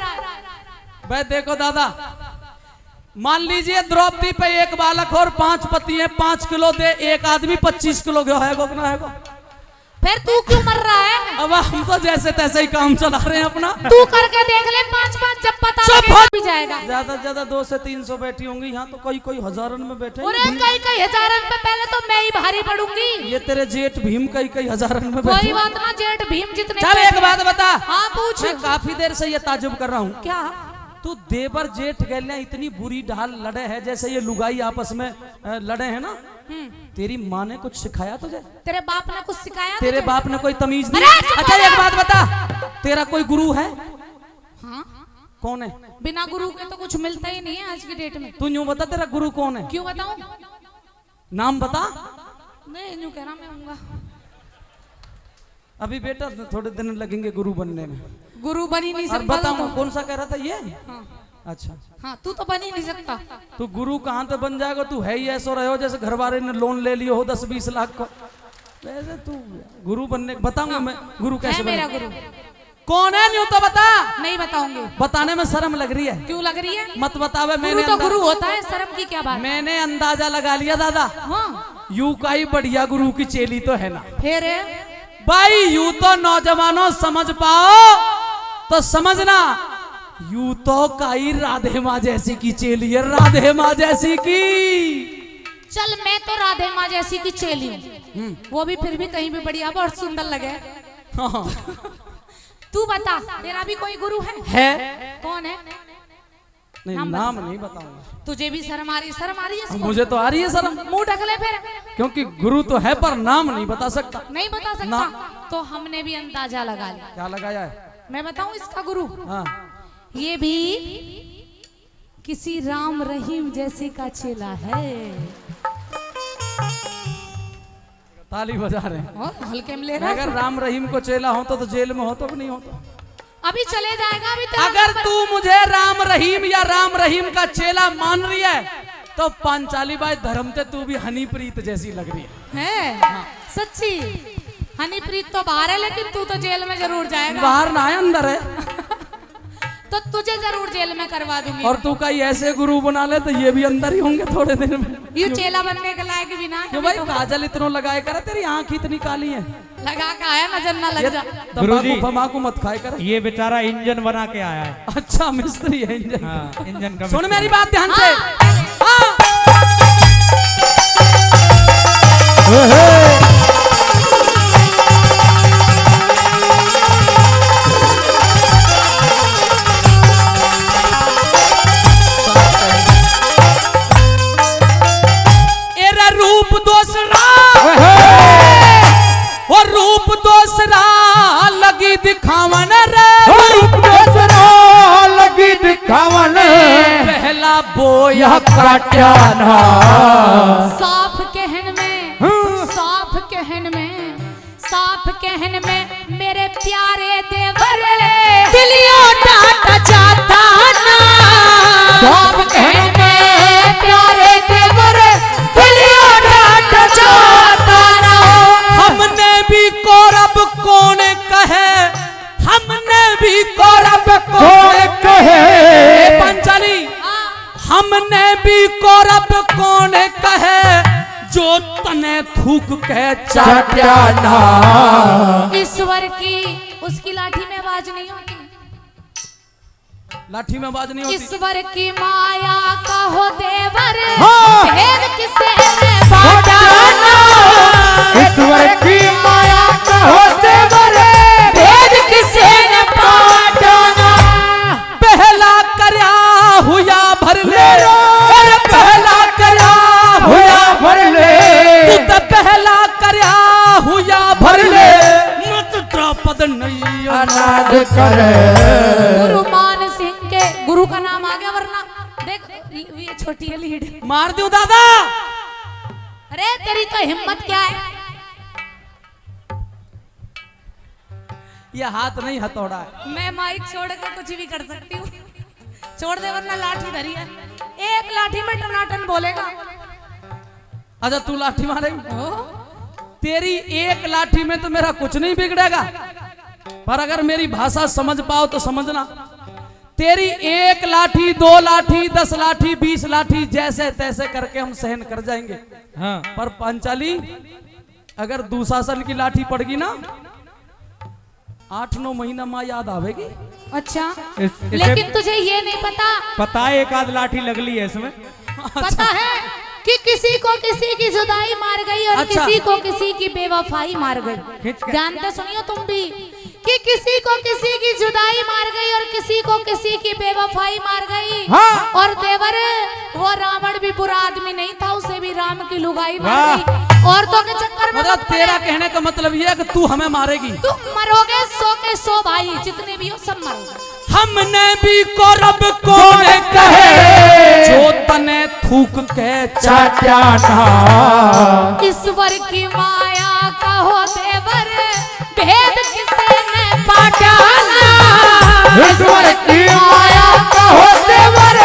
भाई देखो दादा, मान लीजिए द्रौपदी पे एक बालक और 5 पति है, 5 किलो दे, एक आदमी 25 किलो है ना। फिर तू क्यों मर रहा है? अब हम तो जैसे तैसे ही काम चला रहे हैं अपना। तू करके देख ले, 5 जब पता चुप लगेगा हो। भी जाएगा। ज्यादा से ज्यादा 200 से 300 बैठी होंगी यहाँ, तो कोई हजारन में बैठे। अरे कई हजारन पे पहले तो मैं ही भारी पड़ूंगी। ये तेरे जेठ भीम कई हजारन में कोई बैठे। बात ना, जेठ भीम जितने चल एक बात बता। हाँ पूछ। मैं काफी देर से ये ताजुब कर रहा हूँ, क्या? तू देवर जेठ गैलियां इतनी बुरी ढाल लड़े है जैसे ये लुगाई आपस में लड़े हैं ना। तेरी माँ ने कुछ सिखाया तुझे? तेरे बाप ने कुछ सिखाया? तेरे बाप ने कोई तमीज नहीं? अरे चुप अच्छा हो जा। एक बात बता, तेरा कोई गुरु है? हाँ, कौन है? बिना गुरु के तो कुछ मिलता ही नहीं है आज की डेट में। तू यूं बता तेरा गुरु कौन है? क्यों बताऊं? नाम बता। नहीं यूं कह रहा मैं हूँगा। अभी बेटा थोड़े दिन लगेंगे गुरु बनने में। गुरु बन ही नहीं और सकता। बताऊं तो कौन सा कह रहा था ये? हाँ, अच्छा हाँ तू तो बन ही नहीं सकता। तू गुरु कहाँ तो बन जाएगा? तू है ही ऐसा रहे हो जैसे घर वाले ने लोन ले लियो हो 10-20 लाख को। वैसे तू गुरु बनने बताऊंगा मैं गुरु कैसे है मेरा बने। गुरु। कौन है न्यू तो बता। नहीं बताऊंगी। बताने में शर्म लग रही है। क्यों लग रही है? मत बतावे। गुरु मैंने तो गुरु होता है, शर्म की क्या बात? मैंने अंदाजा लगा लिया दादा। हाँ यू का ही बढ़िया गुरु की चेली तो है ना फिर भाई। यू तो नौजवानों समझ पाओ तो समझना, यू तो काई राधे माँ जैसी की चेली है, राधे माँ जैसी की। चल मैं तो राधे माँ जैसी की चेली हूँ, वो भी फिर भी कहीं भी बढ़िया बहुत सुंदर लगे। हाँ। तू बता तेरा भी कोई गुरु है? कौन है? नहीं नाम नहीं बताऊंगा। तुझे भी शर्म आ रही है इसको? मुझे तो आ रही है शर्म, मुंह ढक ले फिर। क्योंकि गुरु तो है पर नाम नहीं बता सकता। नहीं बता सकता तो हमने भी अंदाजा लगा लिया। क्या लगाया है? मैं बताऊं इसका गुरु? हाँ। ये भी किसी राम रहीम जैसे का चेला है। ताली बजा रहे हैं। और हल्के में ले मैं रहा अगर राम रहीम को चेला हो तो जेल में हो तो नहीं हो तो? अभी चले जाएगा। अभी तेरा अगर नंबर- तू मुझे राम रहीम या राम रहीम का चेला मान रही है तो पांचाली बाई धर्म ते तू भी हनीप्रीत जैसी लग रही है। सच्ची हनीप्रीत तो बाहर है लेकिन तू तो जेल में जरूर जाएगा। बाहर ना है अंदर है। तो तुझे जरूर जेल में करवा दूंगी। और तू कहीं ऐसे गुरु बना ले तो ये भी अंदर ही होंगे थोड़े दिन में। ये चेला बनने के लायक भी ना है। क्यों भाई काजल इतना लगाए करे, तेरी आंख इतनी काली है। लगा के आया नजर ना लग जा। गुरुजी। तंबाकू मत खाए कर। ये बेचारा इंजन बना के आया है। अच्छा मिस्त्री है इंजन। हाँ, इंजन का सुन मिस्त्री। मेरी बात ध्यान से। हाँ। एरा रूप दूसरा और रूप दूसरा लगी दिखावन रे। रूप दूसरा लगी दिखावन पहला बोया काट्या ना। साफ कहन में, साफ कहन में, साफ कहन में मेरे प्यारे देवर दिलियों डाटा जाता ना। साफ कहन में प्यारे देवर दिलियों डाटा जाता ना। हमने भी कौरब कौन कहे, हमने भी कौरब कौन कहे। पंचाली हमने भी कौरब कौन कहे, जो तने थूक के चाट्या ना। ईश्वर की उसकी लाठी में आवाज नहीं होती। लाठी में आवाज नहीं होती। ईश्वर की माया का हो देवर हाँ। भेद किसे में बांटाना। ईश्वर की माया का होते बरे भेद किसे ने बांटाना। पहला करया हुआ भर ले, अरे पहला करया हुआ भर ले। तू तो पहला करया हुआ भर ले, मत द्रौपद नहीं अनाद करे। गुरु मान सिंह के गुरु का नाम आ गया, वरना देख ये छोटी है लीड। मार दूं दादा। अरे तेरी तो हिम्मत क्या है? ये हाथ नहीं हथौड़ा है। मैं माइक छोड़ कर कुछ भी कर सकती हूँ। छोड़ दे वरना लाठी धरी है। एक लाठी में टनाटन बोलेगा। अच्छा तू लाठी मारेगी? तेरी एक लाठी में तो मेरा कुछ नहीं बिगड़ेगा, पर अगर मेरी भाषा समझ पाओ तो समझना। तेरी एक लाठी, 2 लाठी, 10 लाठी, 20 लाठी जैसे तैसे करके हम सहन कर जाएंगे। हाँ। पर पांचाली अगर दुशासन की लाठी पड़गी ना, 8-9 महीना माँ याद आवेगी। अच्छा इसे लेकिन तुझे ये नहीं पता है एक आध लाठी लगली है इसमें। पता है कि किसी को किसी की जुदाई मार गई और अच्छा। किसी को किसी की बेवफाई मार गई। खींच के- जानते सुनियो तुम भी कि किसी को किसी की जुदाई मार गई और किसी को किसी की बेवफाई मार गई। हाँ। और देवर वो रावण भी बुरा आदमी नहीं था, उसे भी राम की लुगाई मार गई। औरतों के चक्कर में मतलब मत पड़े। तेरा कहने का मतलब ये है कि तू हमें मारेगी। तुम मरोगे 100 के 100 भाई जितने भी हो सब मरोगे। हमने भी कौरब को कहे जो तने थूक के चाट्याना ईश्वर की माया कहो देवर भेद किसे ने पाटाना। ईश्वर की माया कहो देवर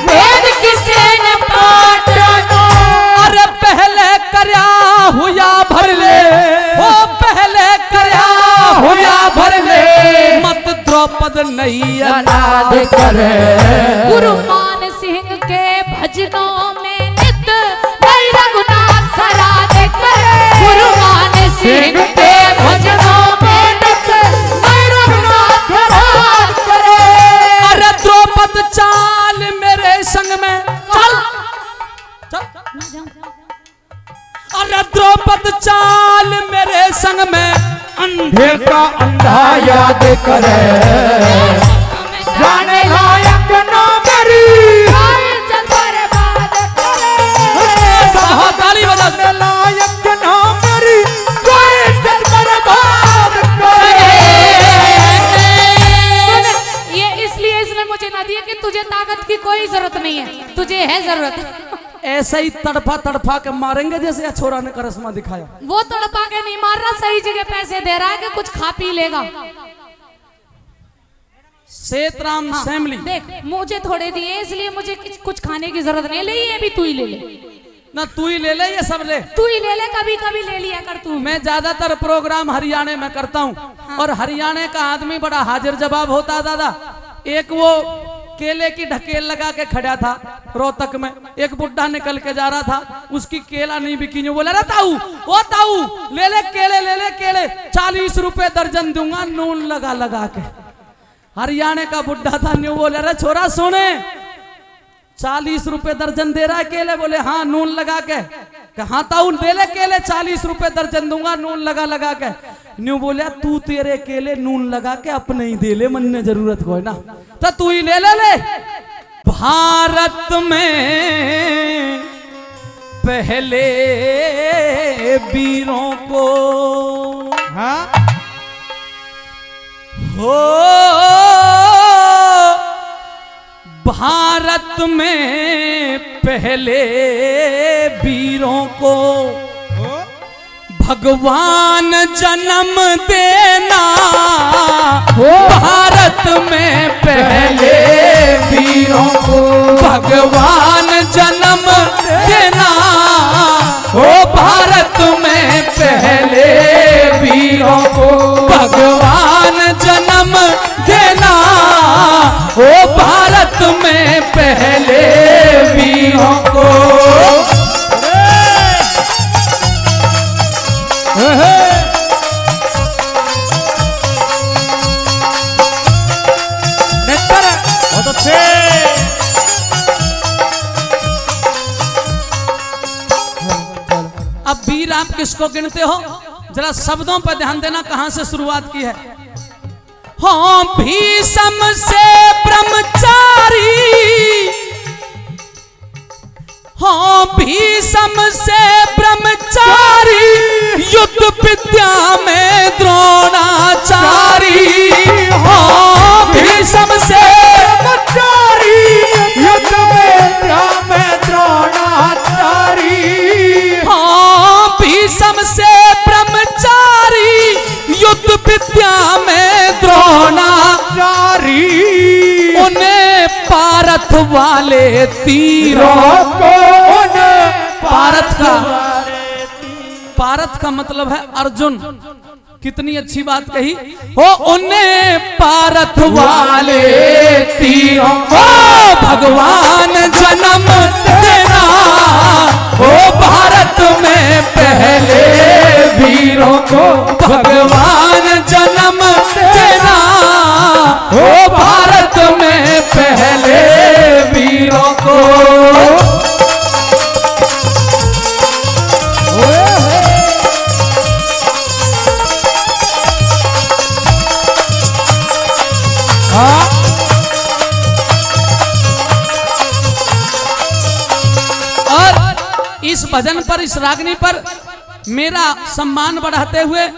भेद किसे ने पाटाना। अरे पहले करया हुआ भर ले, वो पहले करया हुआ भर ले, मत द्रौपद नहीं अनाद करे। गुरु मान सिंह के भजनों में नित नई रघुनाथ करा दे करे। गुरु मान सिंह के भजनों में नित नई रघुनाथ करा दे करे। अरे द्रौपद चाल मेरे संग में चल चल। अरे द्रौपद चाल मेरे संग में अंधे का अंधा याद करे। जाने लायक ना मेरी चल बर्बाद करे। ताली बजा। जाने लायक ना मेरी कोई चल बर्बाद करे। सुन, ये इसलिए इसने मुझे ना दिया कि तुझे ताकत की कोई जरूरत नहीं है, तुझे है जरूरत। ऐसा ही तड़फा तड़फा के मारेंगे जैसे छोरा ने करिश्मा दिखाया। वो तड़पा के नहीं मार रहा, सही जगह पैसे दे रहा है कि कुछ खा पी लेगा। सेतराम सैमली देख मुझे थोड़े दिए इसलिए मुझे कुछ खाने की जरूरत नहीं। ले ये भी तू ही ले ले, ना तू ही ले ले, ये सब ले। तू ही ले ले, कभी कभी ले लिया कर तू। मैं ज्यादातर प्रोग्राम हरियाणा में करता हूँ और हरियाणा का आदमी बड़ा हाजिर जवाब होता है दादा। एक वो केले की ढकेल लगा के खड़ा था रोहतक में, एक बुड्ढा निकल के जा रहा था, उसकी केला नहीं बिकी, जो बोला ताऊ ओ ताऊ ले ले केले, ले ले केले, 40 रुपए दर्जन दूंगा नून लगा लगा के। हरियाणा का बुड्ढा था, न्यू बोले अरे छोरा सोने 40 रुपए दर्जन दे रहा है केले, बोले हाँ नून लगा के। कहा ताऊ दे ले केले, 40 रुपए दर्जन दूंगा नून लगा लगा के। न्यू बोले तू तेरे केले नून लगा के अपने ही दे ले, मन ने जरूरत को है ना, तो तू ही ले ले ले। भारत में पहले वीरों को हाँ हो, भारत में पहले वीरों को भगवान जन्म देना। भारत में पहले वीरों को भगवान जन्म देना। ओ भारत में पहले वीरों को भगवान जन्म देना। ओ भारत में पहले वीरों को। बहुत अच्छे। अब वीर आप किसको गिनते हो, जरा शब्दों पर ध्यान देना, कहां से शुरुआत की है। हो भीषम से ब्रह्मचारी, हो भीषम से ब्रह्मचारी, युद्ध विद्या में द्रोणाचारी। हो भीषम से ब्रह्मचारी, युद्ध विद्या में द्रोणाचारी। हो भीषम से ब्रह्मचारी, युद्ध विद्या में द्रोणाचारी। उन्हें पारथ वाले तीरों को, पारथ का मतलब है अर्जुन। कितनी अच्छी बात कही हो, उन्हें पारथ वाले तीरों को भगवान जन्म देना। ओ भारत में पहले वीरों को भगवान जन्म देना। ओ भारत में पहले वीरों को। हाँ इस भजन पर, इस रागनी पर मेरा सम्मान बढ़ाते हुए,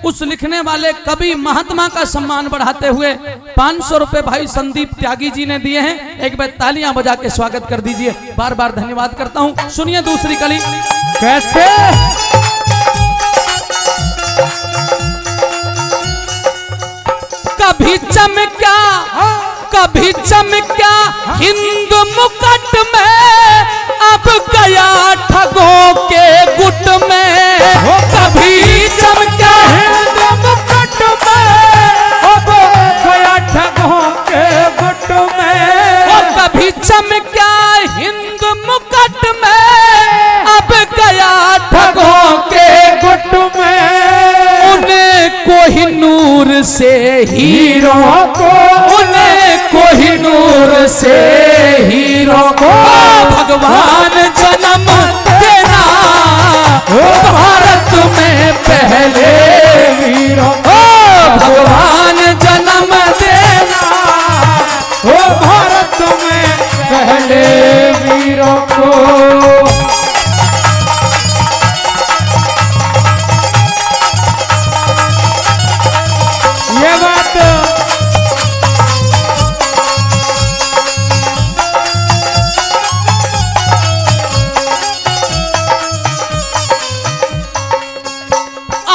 उस लिखने वाले कवि महात्मा का सम्मान बढ़ाते हुए 500 रुपए भाई संदीप त्यागी जी ने दिए हैं। एक बार तालियां बजा के स्वागत कर दीजिए। बार बार धन्यवाद करता हूं। सुनिए दूसरी कली कैसे कभी चमका, कभी चमका हिंद मुकुट में, अब गया ठगों के गुट में। कभी चमका हिंद मुकुट में, अब गया ठगों के गुट में। कभी चमका हिंद मुकुट में, अब गया ठगों के गुट में। उन्हें कोहिनूर से हीरो को, उन्हें कोहिनूर से हीरो को भगवान जन्म देना, भारत में पहले वीरों ओ भगवान जन्म देना, ओ भारत में पहले वीरों को। ये बात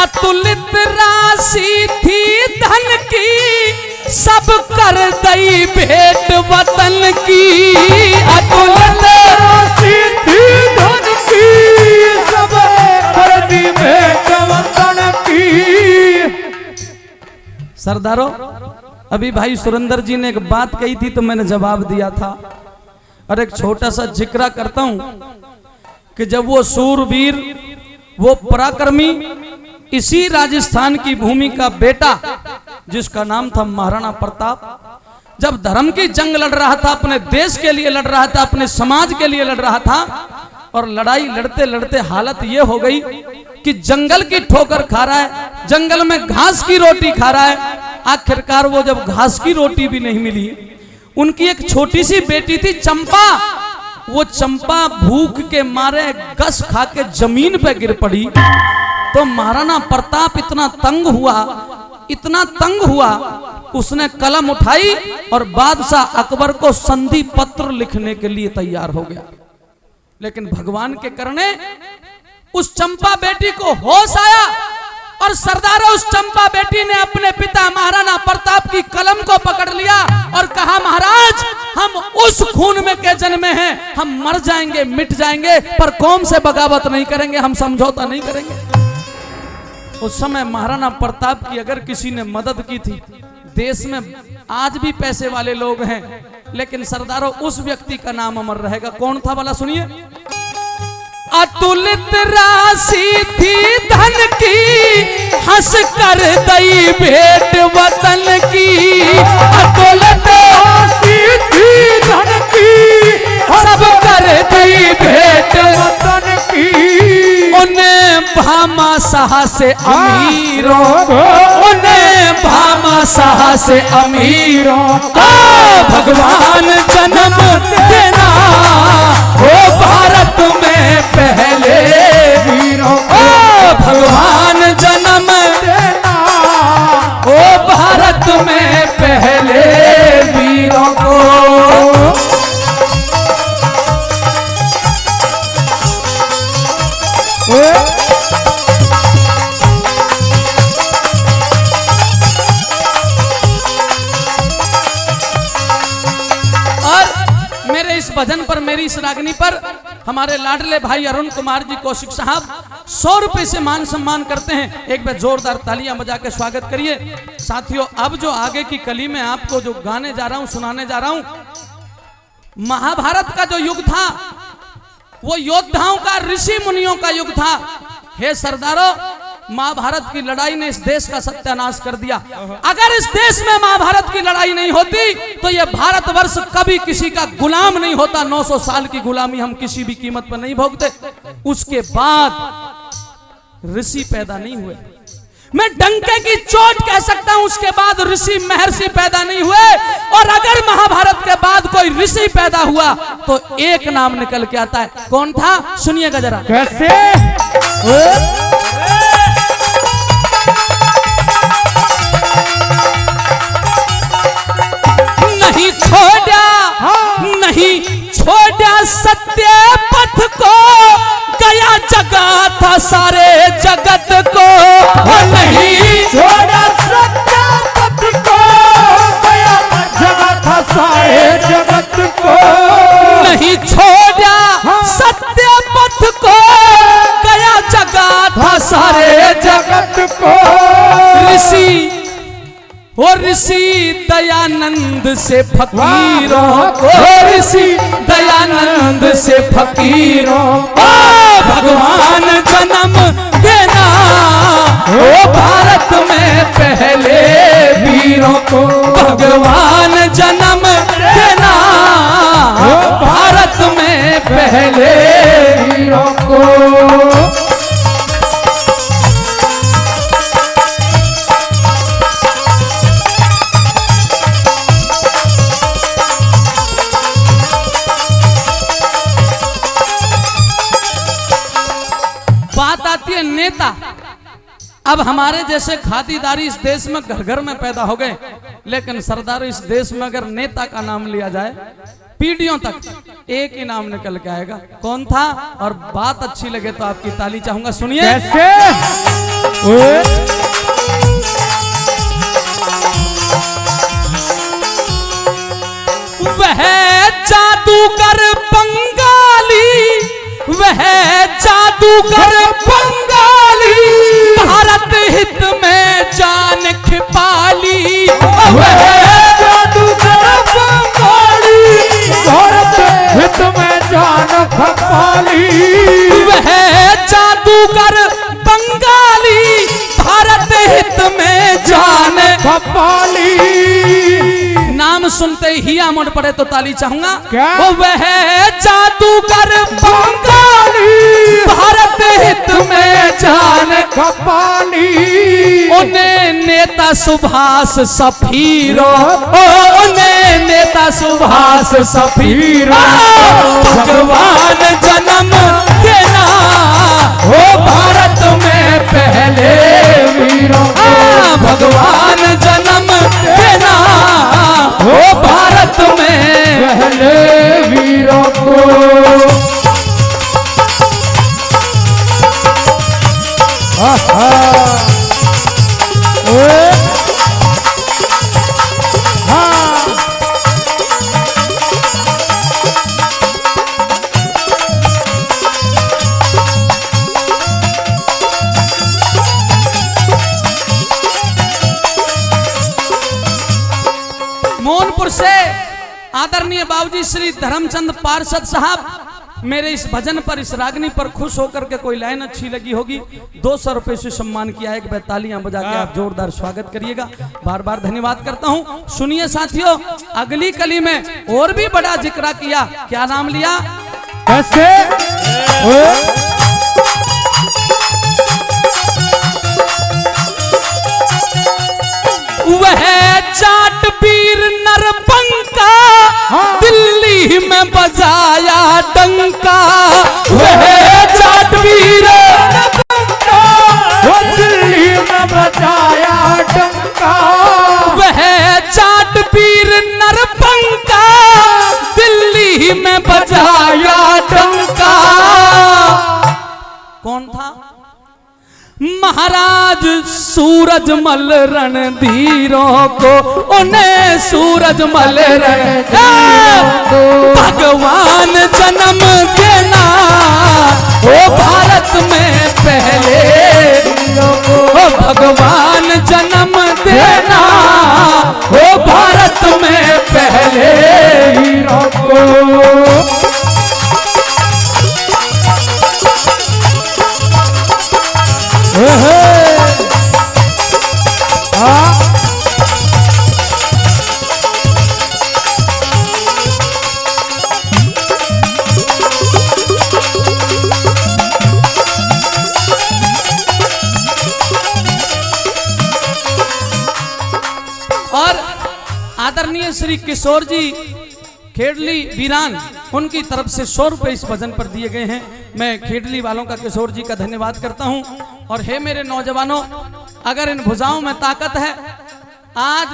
अतुलित राशि थी धन की, सब कर दई भेंट वतन की। अतुलित राशि थी धन की, सब कर दी भेंट वतन की। सरदारों, अभी भाई सुरेंद्र जी ने एक बात कही थी तो मैंने जवाब दिया था, और एक छोटा सा जिक्र करता हूं कि जब वो सूरवीर, वो पराक्रमी, इसी राजस्थान की भूमि का बेटा जिसका नाम था महाराणा प्रताप, जब धर्म की जंग लड़ रहा था, अपने देश के लिए लड़ रहा था, अपने समाज के लिए लड़ रहा था, और लड़ाई लड़ते लड़ते हालत ये हो गई कि जंगल की ठोकर खा रहा है, जंगल में घास की रोटी खा रहा है। आखिरकार वो जब घास की रोटी भी नहीं मिली, उनकी एक छोटी सी बेटी थी चंपा, वो चंपा भूख के मारे गस खा के जमीन पे गिर पड़ी। तो महाराणा प्रताप इतना तंग हुआ, इतना तंग हुआ, उसने कलम उठाई और बादशाह अकबर को संधि पत्र लिखने के लिए तैयार हो गया। लेकिन भगवान के करने उस चंपा बेटी को होश आया, और सरदार उस चंपा बेटी ने अपने पिता महाराणा प्रताप की कलम को पकड़ लिया और कहा, महाराज हम उस खून में के जन्मे हैं, हम मर जाएंगे, मिट जाएंगे, पर कौम से बगावत नहीं करेंगे, हम समझौता नहीं करेंगे। उस समय महाराणा प्रताप की अगर किसी ने मदद की थी, देश में आज भी पैसे वाले लोग हैं, लेकिन सरदारों उस व्यक्ति का नाम अमर रहेगा। कौन था वाला सुनिए। अतुलित राशि थी धन की, हंस कर दई भेंट वतन की। अतुलित राशि थी धन की, सब कर दई भेंट वतन की। उन्हें भामा शाह से अमीरों को, उन्हें भामा शाह से अमीरों को भगवान जन्म देना, ओ भारत में पहले वीरों ओ भगवान जन्म देना, ओ भारत में पहले वीरों को। और मेरे इस भजन पर, मेरी इस रागनी पर हमारे लाडले भाई अरुण कुमार जी कौशिक साहब 100 रुपए से मान सम्मान करते हैं। एक बार जोरदार तालियां बजा के स्वागत करिए। साथियों, अब जो आगे की कली में आपको जो गाने जा रहा हूं, सुनाने जा रहा हूं, महाभारत का जो युग था वो योद्धाओं का, ऋषि मुनियों का युग था। हे सरदारों, महाभारत की लड़ाई ने इस देश का सत्यानाश कर दिया। अगर इस देश में महाभारत की लड़ाई नहीं होती तो यह भारतवर्ष कभी किसी का गुलाम नहीं होता। 900 साल की गुलामी हम किसी भी कीमत पर नहीं भोगते। उसके बाद ऋषि पैदा नहीं हुए, मैं डंके की चोट कह सकता हूं, उसके बाद ऋषि महर्षि पैदा नहीं हुए। और अगर महाभारत के बाद कोई कोई ऋषि पैदा हुआ तो एक नाम निकल के आता है। कौन था सुनिएगा जरा। कैसे? नहीं छोड़ा, नहीं छोड़ा सत्य पथ को, गया जगा था सारे जगत को। नहीं छोड़ा सत्य पथ को, गया जगा था सारे जगत को। नहीं छोड़ा सत्य पथ को, गया जगा था सारे जगत को। ऋषि और ऋषि दयानंद से फकीरों को, ऋषि दयानंद से फकीरों को भगवान जन्म देना, ओ भारत में पहले वीरों को। भगवान जन्म देना, ओ भारत में पहले वीरों को। बात आती है नेता। अब हमारे जैसे खातिरदारी इस देश में घर घर में पैदा हो गए, लेकिन सरदार इस देश में अगर नेता का नाम लिया जाए पीढ़ियों तक एक ही नाम निकल के आएगा। कौन था? और बात अच्छी लगे तो आपकी ताली चाहूंगा, सुनिए। कैसे? वह जादूगर बंगाली, वह जादूगर बंगाली, भारत हित में जान खिपाली। वह जादूगर बंगाली, भारत हित में जान खपाली। वह जादूगर बंगाली, भारत हित में जान खपाली। नाम सुनते ही आमोड़ पड़े तो ताली चाहूंगा। क्या? वो वह जादूगर बंगाली, भारत हित में जान खपाली। उन्हें नेता सुभाष सफीरो, उन्हें नेता सुभाष सफीरो। भगवान जन्म देना, हो भारत में पहले वीरों को। भगवान जन्म देना, हो भारत में पहले वीरों को। मोहनपुर से आदरणीय बाबूजी श्री धर्मचंद पार्षद साहब मेरे इस भजन पर, इस रागनी पर खुश होकर के कोई लाइन अच्छी लगी होगी 200 रुपए से सम्मान किया है। कि तालियां बजा के आप जोरदार स्वागत करिएगा। बार बार धन्यवाद करता हूं। सुनिए साथियों, अगली कली में और भी बड़ा जिक्र किया। क्या नाम लिया? कैसे? वह जाट वीर नरपंका, दिल्ली में बजाया डंका। वह जाट वीर नरपंका, वो दिल्ली में बजाया डंका। वह जाट वीर नरपंका, दिल्ली में बजाया डंका। कौन था? महाराज सूरजमल रणधीरों को, उन्हें सूरजमल रणधीरों को भगवान जन्म देना, ओ भारत में पहले ओ भगवान जन्म देना, ओ भारत में पहले वीरों को। और आदरणीय श्री किशोर जी खेड़ली वीरान, उनकी तरफ से 100 रुपए इस भजन पर दिए गए हैं। मैं खेड़ली वालों का, किशोर जी का धन्यवाद करता हूं। और हे मेरे नौजवानों, अगर इन भुजाओं में ताकत है, आज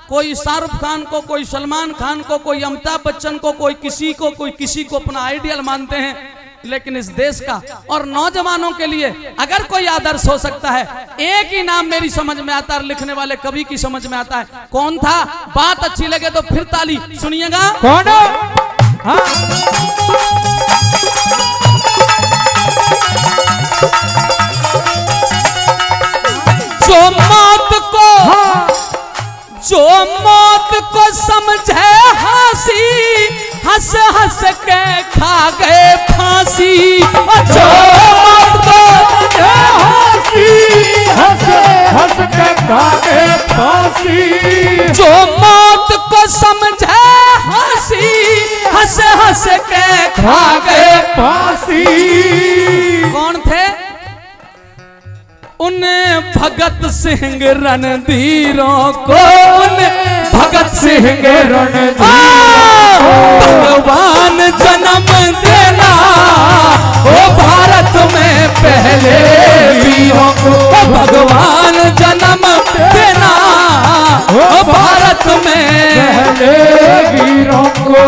कोई शाहरुख खान को, कोई सलमान खान को, कोई अमिताभ बच्चन को, कोई किसी को अपना आइडियल मानते हैं, लेकिन इस देश का और नौजवानों के लिए अगर कोई आदर्श हो सकता है, एक ही नाम मेरी समझ में आता है, लिखने वाले कवि की समझ में आता है। कौन था? बात अच्छी लगे तो फिर ताली सुनिएगा। कौन? हाँ। जो मौत को समझे हंसी, हंस हंस के खा गए फांसी। जो मौत को समझे हंसी, हंस हंस के खा गए फांसी। जो मौत को समझे हंसी, हंस हंस के खा गए फांसी। कौन थे? उन भगत सिंह रणधीरों को, उन भगत सिंह रणधीरों, भगवान जन्म देना ओ भारत में पहले वीरों को, भगवान जन्म देना ओ भारत में पहले वीरों को।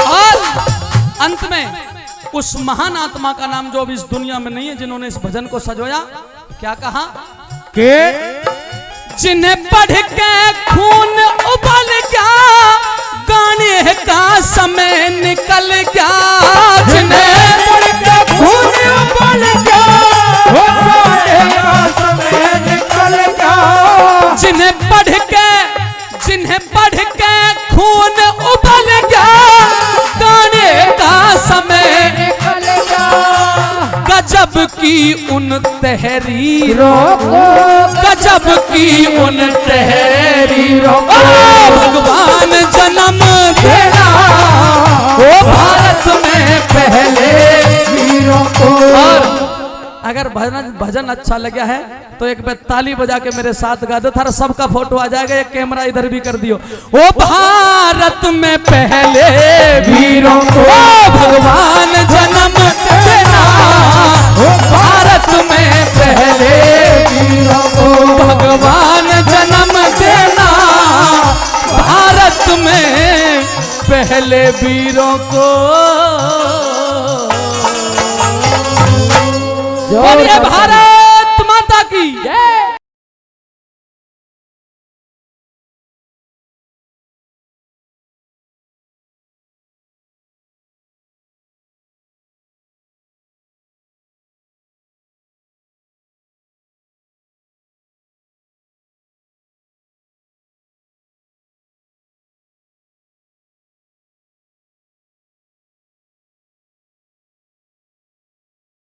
और अंत में उस महान आत्मा का नाम जो अब इस दुनिया में नहीं है, जिन्होंने इस भजन को सजोया, क्या कहा के जिन्हें पढ़ के खून उबल गया, गाने का समय निकल गया। जिन्हें पढ़ के खून उबल गया, गाने का समय निकल गया। जिन्हें पढ़ के खून उबल गया, गाने का समय निकल गया। गजब की उन तहरीरों रोको, गजब की उन तहरीरों को, भगवान जन्म देना ओ भारत में पहले वीरों को। और अगर भजन अच्छा लगा है तो एक बार ताली बजा के मेरे साथ गा दो, थारा सबका फोटो आ जाएगा। एक कैमरा इधर भी कर दियो। ओ भारत में पहले वीरों को, भगवान जन्म देना ओ भारत में पहले वीरों को, भगवान जन्म देना भारत में पहले वीरों को। बोलिए भारत